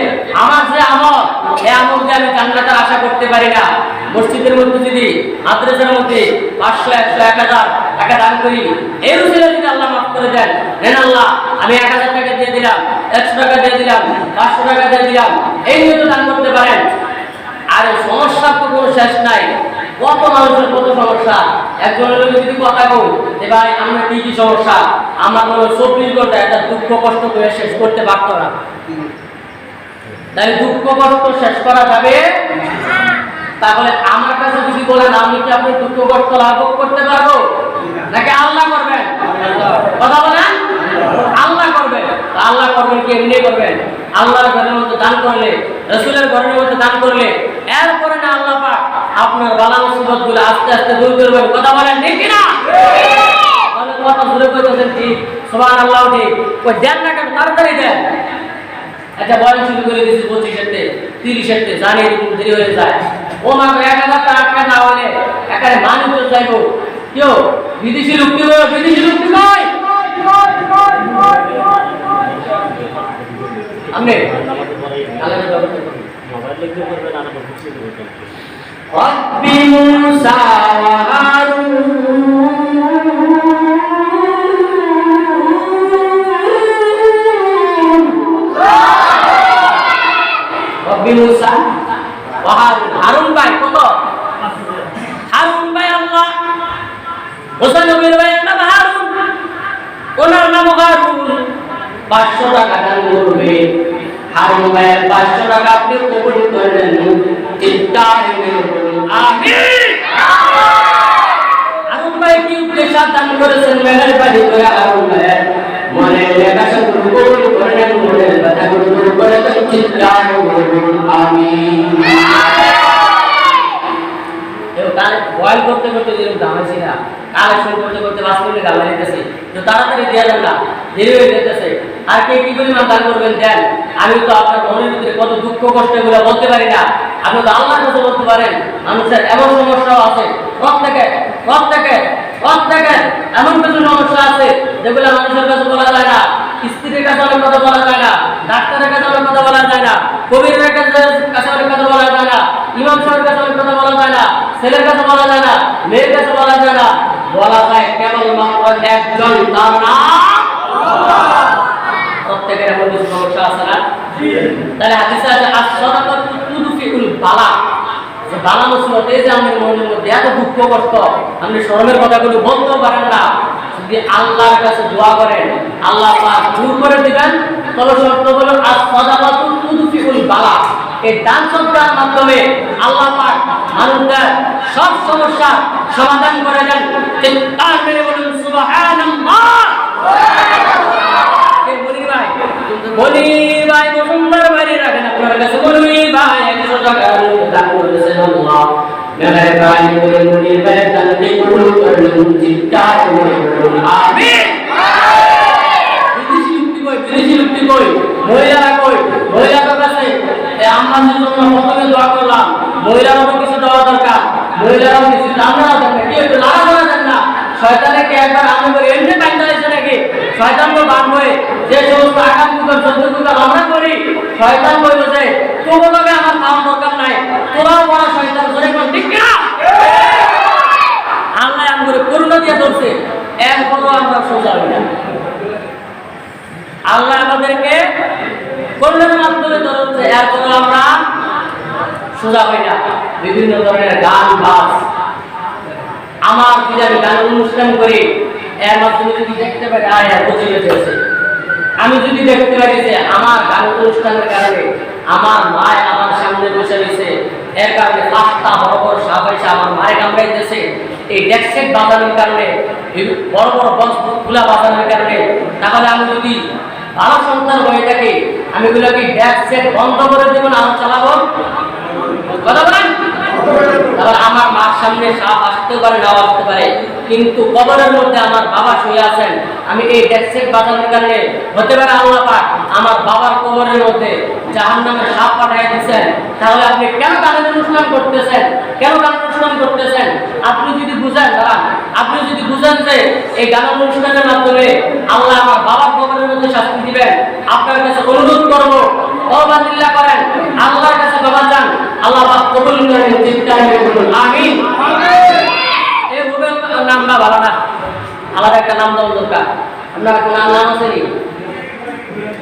আমার যে আমল, এই আমল দিয়ে আমি জান্নাতের আশা করতে পারি না, মসজিদের মধ্যে যদি মাদ্রাসার মধ্যে 500 100 1000 টাকা দান করি, এই রুচিতে যদি আল্লাহ মাফ করে দেন, নেন আল্লাহ আমি 1000 টাকা দিয়ে দিলাম, 100 টাকা দিয়ে দিলাম, 500 টাকা দিয়ে দিলাম, এই নিয়ে তো দান করতে পারেন। আর সমস্যার তো কোনো শেষ নাই, কত মানুষের কত সমস্যা। একজনের লোক যদি কথা কই যে ভাই আমরা কি কি সমস্যা, আমার কোনো 24 ঘন্টা একটা দুঃখ কষ্ট করে শেষ করতে পারত না। তাই দুঃখ কষ্ট শেষ করা যাবে? তাহলে আমার কাছে যদি বলেন আমি কি আপনি দুঃখ কষ্ট লাঘব করতে পারবো নাকি আল্লাহ করবেন? কথা বলেন আল্লাহ করবেন। আল্লাহ করবেন কি এমনি করবেন? আল্লাহর ঘরের মধ্যে দান করলে, রাসূলের ঘরের মধ্যে দান করলে এরপরে না আল্লাহ পাক আপনার বালা মুসিবতগুলো আস্তে আস্তে দূর করবেন। কথা বলেন ঠিক কি না? তাহলে কথা জোরে কইতেছেন ঠিক, সুবহানাল্লাহ ঠিক। কই দেন না কেন? তাড়াতাড়ি দেন। আচ্ছা বয়স শুরু করে দিয়েছি 25 এর 30 এর জানি এরকম দেরি হয়ে যায়। ও মা 1000 টাকা না হলে একারে মানুষ যাইবো। কেউ বিদেশি লোক কি বলে? বিদেশি লোক কি কয়? আমনে আলাদা ব্যবস্থা করুন, মোবাইল লিখে করবেন, আলাদা বুঝতে করবেন। রব্বি মুসা ওয়া হারুন মুসা ওয়া হারুন। হারুন ভাই কত? হারুন ভাই আল্লাহ মুসা নবীর ভাই নাম হারুন, ওনার নাম হারুন। 500 টাকা দান করবে। হারুন ভাইয়ের 500 টাকা আপনি কবুল করে নেন। আমিন। হারুন ভাই কি উদ্দেশ্যে দান করেছেন? মেহেরবানি করে হারুন ভাইয়ের মনে লেখা কবুল করে নেন, মনের কথাগুলো দূর করে দেন। চিৎকার করুন আমিন। তার বয়ান করতে করতে যেরকম দামাইছি না, কালেকশন করতে করতে 5 মিনিট গালা দিতেছে, তো তাড়াতাড়ি দিয়ে দেন না, দেরি হয়ে যেতেছে। আর কে কি পরিমাণ দান করবেন দেন। আমি তো আপনার মনের ভিতরে কত দুঃখ কষ্ট এগুলো বলতে পারি না, আপনি তো আল্লাহর কাছে বলতে পারেন। মানুষের এমন সমস্যাও আছে, প্রত্যেকে এমন কিছু সমস্যা আছে যেগুলো মানুষের কাছে বলা যায় না। স্ত্রীর কাছে অনেক কথা বলা যায় না, ডাক্তারের কাছে অনেক কথা বলা যায় না, কবিরের কাছে অনেক কথা বলা যায় না, ইমাম সাহেবের কাছে অনেক কথা বলা যায় না, ছেলের কাছে বলা যায় না, মেয়ের কাছে বলা যায় না, বলা যায় কেবলমাত্র একজন, তার নাম আল্লাহ। প্রত্যেকের এমন কিছু সমস্যা আছে না? তাহলে হাদিসে আছে as-সাদাকাতু তুদফিউল বালা, যে বালা মুসিবত, এই যে আমাদের মনের মধ্যে এত দুঃখ কষ্ট, আপনি শরমের কথাগুলো বলতেও পারেন না, যদি আল্লাহর কাছে দোয়া করেন আল্লাহ পাক দূর করে দিবেন। তবে শর্ত হলো as-সাদাকাতু তুদফিউল বালা। এই দান সদকার মাধ্যমে আল্লাহ পাক মানুষদের সব সমস্যার সমাধান করে দেন। চিৎকার মেরে বলুন সুবহানাল্লাহ। মনির ভাই বসুন্ধর বাড়ি রাখেন আপনার কাছে। মনির ভাই 100 টাকা দান করেছেন আল্লাহ মেহরবানি করে মনির ভাইয়ের দানকে কবুল করুন। চিৎকার করে বলুন আমিন। বিদেশি লোকটি কই, মহিলারা কই? মহিলাদের কাছে আমাদের জন্য প্রথমে দোয়া করলাম। মহিলারাও কিছু দেওয়া দরকার, মহিলারাও কিছু জানা দরকার। কি একটু লাগা করা দেন না। শয়তানকে একবার আমি করে এমনি বাইন্দা এসে নাকি শয়তান তো বানবে। যে সমস্ত আকাম কুকার চোদ্দ কুকার আমরা করি, শয়তান বলবে যে তোমাকে আমার খাওয়ার দরকার নাই, তোরাও বড় শয়তান ধরে কোন ঠিক না। আল্লাহ আমাদের করুণা দিয়ে ধরছে, এরপরও আমরা সোজা হই না। আল্লাহ আমাদেরকে করুণার মাধ্যমে ধরছে, এরপরও আমরা সোজা হই না। বিভিন্ন ধরনের গান বাজ আমার যদি আমি গান অনুষ্ঠান করি, এর মাধ্যমে যদি দেখতে পারি বুঝে গেছে। আমি যদি দেখতে পারি যে আমার গান অনুষ্ঠানের কারণে আমার মায় আমার সামনে বসে রয়েছে, এর কারণে 5টা বড় বড় সাপ এসে আমার মায়ে কামড়াইতেছে, এই ডেস্ক বাজানোর কারণে, বড় বড় বক্সগুলা বাজানোর কারণে, তাহলে আমি যদি ভালো সন্তান হয়ে থাকি, আমি এগুলোকে ডেস্ক বন্ধ করে দেবো না আমি চালাবো? কথা বলেন। তাহলে আমার মার সামনে সাপ আসতে পারে, নাও আসতে পারে, কিন্তু কবরের মধ্যে আমার বাবা শুয়ে আছেন। আমি এই ডেস্ক বাজানোর কারণে হতে পারে আল্লাহ পাক আমার বাবার কবরের মধ্যে জাহান্নামের সাপ পাঠিয়ে দিয়েছেন। তাহলে আপনি কেন গানের অনুষ্ঠান করতেছেন? কেন গান অনুষ্ঠান করতেছেন? আপনি যদি বুঝেন, দাঁড়ান, আপনি যদি বুঝেন যে এই গান অনুষ্ঠানের মাধ্যমে আল্লাহ আমার বাবার কবরের মধ্যে শাস্তি দিবেন, আপনার কাছে অনুরোধ করবো তওবা দিল্লাহ করেন, আল্লাহর কাছে ক্ষমা চান, আল্লাহ পাক কবুল করেন। চিৎকার করে বলুন আমিন। এই রুবেল নামটা ভালো না, আলাদা একটা নাম দেওয়া দরকার। আপনার কোন নাম আছে নি?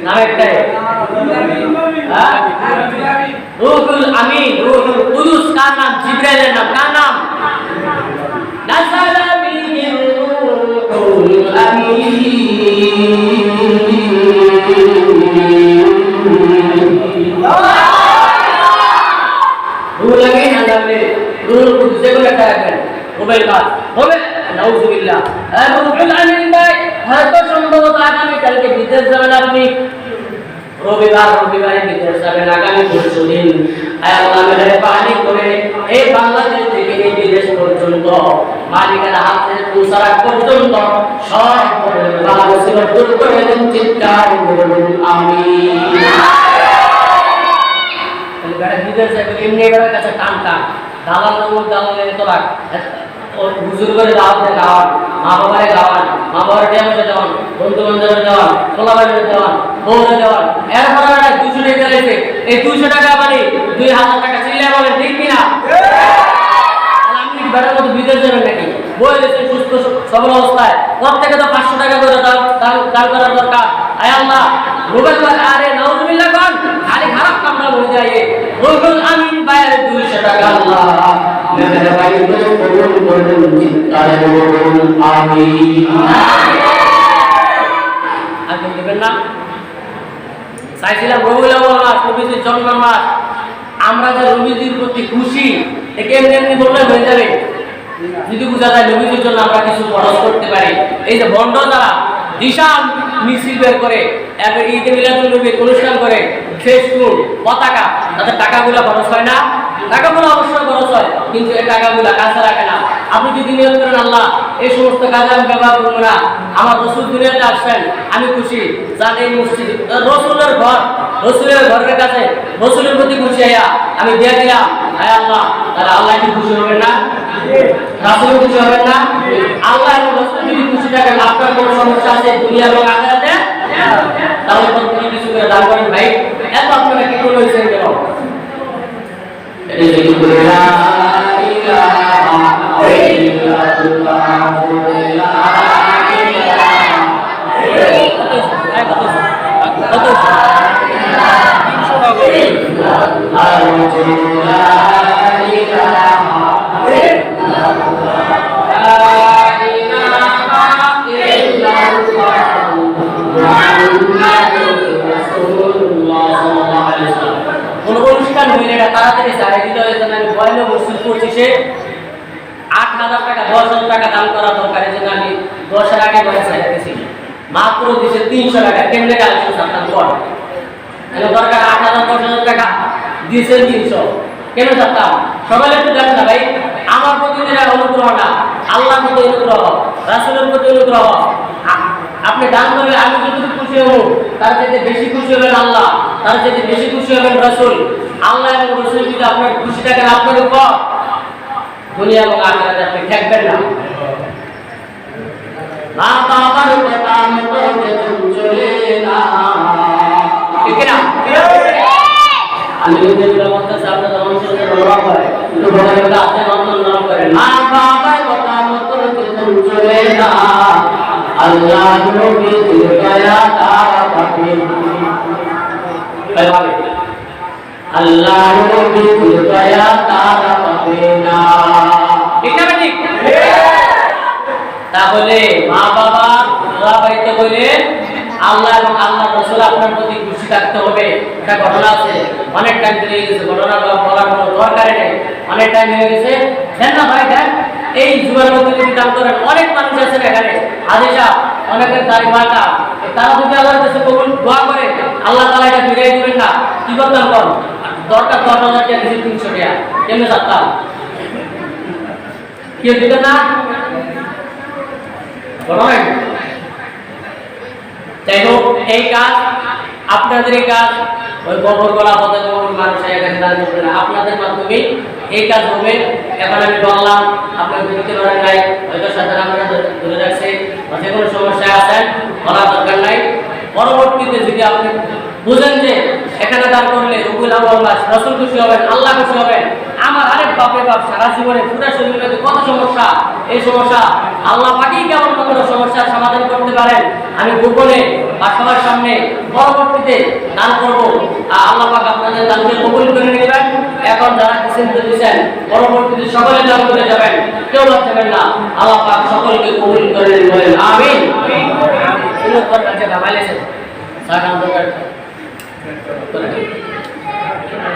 নাম একটাই, রুহুল আমিন, রুহুল কুদুস। কার নাম? জিবরাইলের নাম। কার নাম? নাযালা বিহির রুহুল আমিন। রুহুল আমিন আল্লাহকে রুহুল কুদুস যেগুলো একটা রাখবেন রুবেল কাজ হবে। নাউজুবিল্লাহ। রুহুল আমিন ভাই হয়তো সম্ভবত আগামী কালকে বিদেশ যাবেন আপনি, রবিবারে বিদেশ যাবেন, আগামী পরশুদিন। আল্লাহ মেহেরবানি করে এই বাংলাদেশ থেকে এই বিদেশ পর্যন্ত মালিকের হাতে পৌঁছার পর্যন্ত সব বালা মুসিবত দূর করে দেন। চিৎকার করুন আমিন। বিদেশ যাবেন এমনি এবার কাছে টান টান দালাল নমুর দালালের তোলাক হুজুর করে দাওয়াতে গাওয়ান, মা বাবারে গাওয়ান, মা বাবার ডেমে দেওয়ান, বন্ধু বান্ধবের দেওয়ান, খোলাবাড়ির দেওয়ান, বউরে দেওয়ান। এরপরে 200 টাকা রয়েছে, এই 200 টাকা মানে 2000 টাকা চিল্লা বলেন ঠিক কিনা? আপনি কি বেটার মতো বিদেশ যাবেন নাকি? বই রয়েছে সুস্থ সবল অবস্থায়, প্রত্যেকে তো 500 টাকা করে দান করার দরকার। আয় আল্লাহ রুবেল ভাই আরে নাউজুবিল্লাহ কোন খালি খারাপ কামরা হয়ে যায়। রুহুল আমিন ভাইয়ের 200 টাকা আল্লাহ মেহেরবানি করে কবুল করুন। চিৎকার করুন আমিন। আগে দেবেন না চাইছিলাম রবিউল আউয়াল মাস, নবীজির জন্মের মাস। আমরা যে নবীজির প্রতি খুশি একে এমনি বললে হয়ে যাবে? যদি বোঝা যায় নবীজির জন্য আমরা কিছু খরচ করতে পারি। এই যে বন্ড যারা বিশাল মিছিল বের করে এবার ঈদে মিলাদুন নবীর অনুষ্ঠান করে, ফেসবুক পতাকা, তাদের টাকাগুলো খরচ হয় না? টাকাগুলো অবশ্যই খরচ হয়, কিন্তু এই টাকাগুলো কাছে রাখে না। আপনি যদি নিয়ত করেন আল্লাহ এই সমস্ত কাজে আমি ব্যবহার করবো না, আমার রসুল দুনিয়াতে আসছেন, আমি খুশি, যান এই মসজিদ রসুলের ঘর, রসুলের ঘরের কাছে রসুলের প্রতি খুশি হইয়া আমি দিয়ে দিলাম। হায় আল্লাহ, তাহলে আল্লাহ কি খুশি হবেন না? রাসূল খুশি হবেন না? আল্লাহ এবং রাসূল যদি খুশি থাকেন, আপনার কোনো সমস্যা আছে দুনিয়া এবং আখিরাতে? তাহলে প্রত্যেক কিছু করে দান করেন ভাই। এত আপনারা কি করে হয়েছেন কেন? লা ইলাহা ইল্লাল্লাহ এটা তাড়াতাড়ি চাই দিতে হয়েছে আমি বয়লে বসছি 25-এ 8,000 টাকা 10,000 টাকা দাম করা দরকার এই জন্য আমি 10-এর আগে বলে চাই দিয়েছি মাত্র দিছে 300 টাকা কেমনে গালছে আপনার পর এর দরকার 8,000 10,000 টাকা দিছে 300 কেন চাচ্তাম সবাই একটু জানেন না ভাই আমার প্রতি যেটা অনুগ্রহ না আল্লাহর প্রতি অনুগ্রহ রাসূলের প্রতি অনুগ্রহ আপনি দান করলে আমি যতটুকু খুশি হব তার চাইতে বেশি খুশি হবেন আল্লাহ তার চাইতে বেশি খুশি হবেন রাসূল আল্লাহ এবং রাসূল যদি আপনার খুশি থাকেন আপনার উপর দুনিয়া এবং আখিরাতে আপনি ঠেকবেন না মা বাবার কথা মতো চলে না ঠিক না আমি যেগুলো বলতেছি আপনার অনুসরণে রওনা করে তো বলে আপনি অনুসরণ করেন মা বাবার কথা মতো চলে না আল্লাহ নবী দয়া তারা পাবে আল্লাহ নবী দয়া তারা পাবে না ঠিক না ঠিক তাহলে মা বাবা দোয়া পাইতে হইলে আল্লাহ এবং আল্লাহর রাসূল আপনার প্রতি খুশি থাকতে হবে এটা ঘটনা আছে অনেক টাইম ধরে গেছে ঘটনা বলার কোনো দরকার নেই অনেক টাইম হয়ে গেছে দেন না ভাই দেন এই যুগের মধ্যে যদি দাম করেন অনেক মানুষ আছে এখানে হাদিসা অনেকের দাড়ি মাথা তারা যদি আল্লাহর কাছে কবুল দোয়া করে আল্লাহ তাআলা এটা ফিরিয়ে দিবেন না কি করতাম কোন দরকার 10,000 টাকা দিছি 300 টাকা কেমনে চাচ্তাম কেউ দিত না বলেন যাই হোক এই কাজ আপনাদের এই কাজ ওই গোবর গলা পথে গোবর মানুষ এখানে দান করবে না আপনাদের মাধ্যমে এই কাজ হবে এখন আমি বললাম আপনারা বুঝতে পারেন নাই হয়তো সাধারণ আমরা ধরে রাখছে যে কোনো সমস্যা আছেন বলার দরকার নাই পরবর্তীতে যদি আপনি বুঝেন যে এখানে দান করলে রবিউল আউয়াল মাস রাসূল খুশি হবেন আল্লাহ খুশি হবেন আমার আরেক বাপরে বাপ সারা জীবনে পুরো শরীরে কত সমস্যা এই সমস্যা আল্লাহ পাকেই কেমন কত সমস্যার সমাধান করতে পারেন আমি গোপনে বা সবার সামনে পরবর্তীতে দান করব আল্লাহ পাক আপনাদের দানকে কবুল করে নেবেন এখন যারা চিন্তা দিচ্ছেন পরবর্তীতে সকলে দান করে যাবেন কেউ বাঁচবেন না আল্লাহ পাক সকলকে কবুল করে নেবেন আমিন আমিন কোন কথা আছে ভাবাইলেছেন সাধারণ দরকার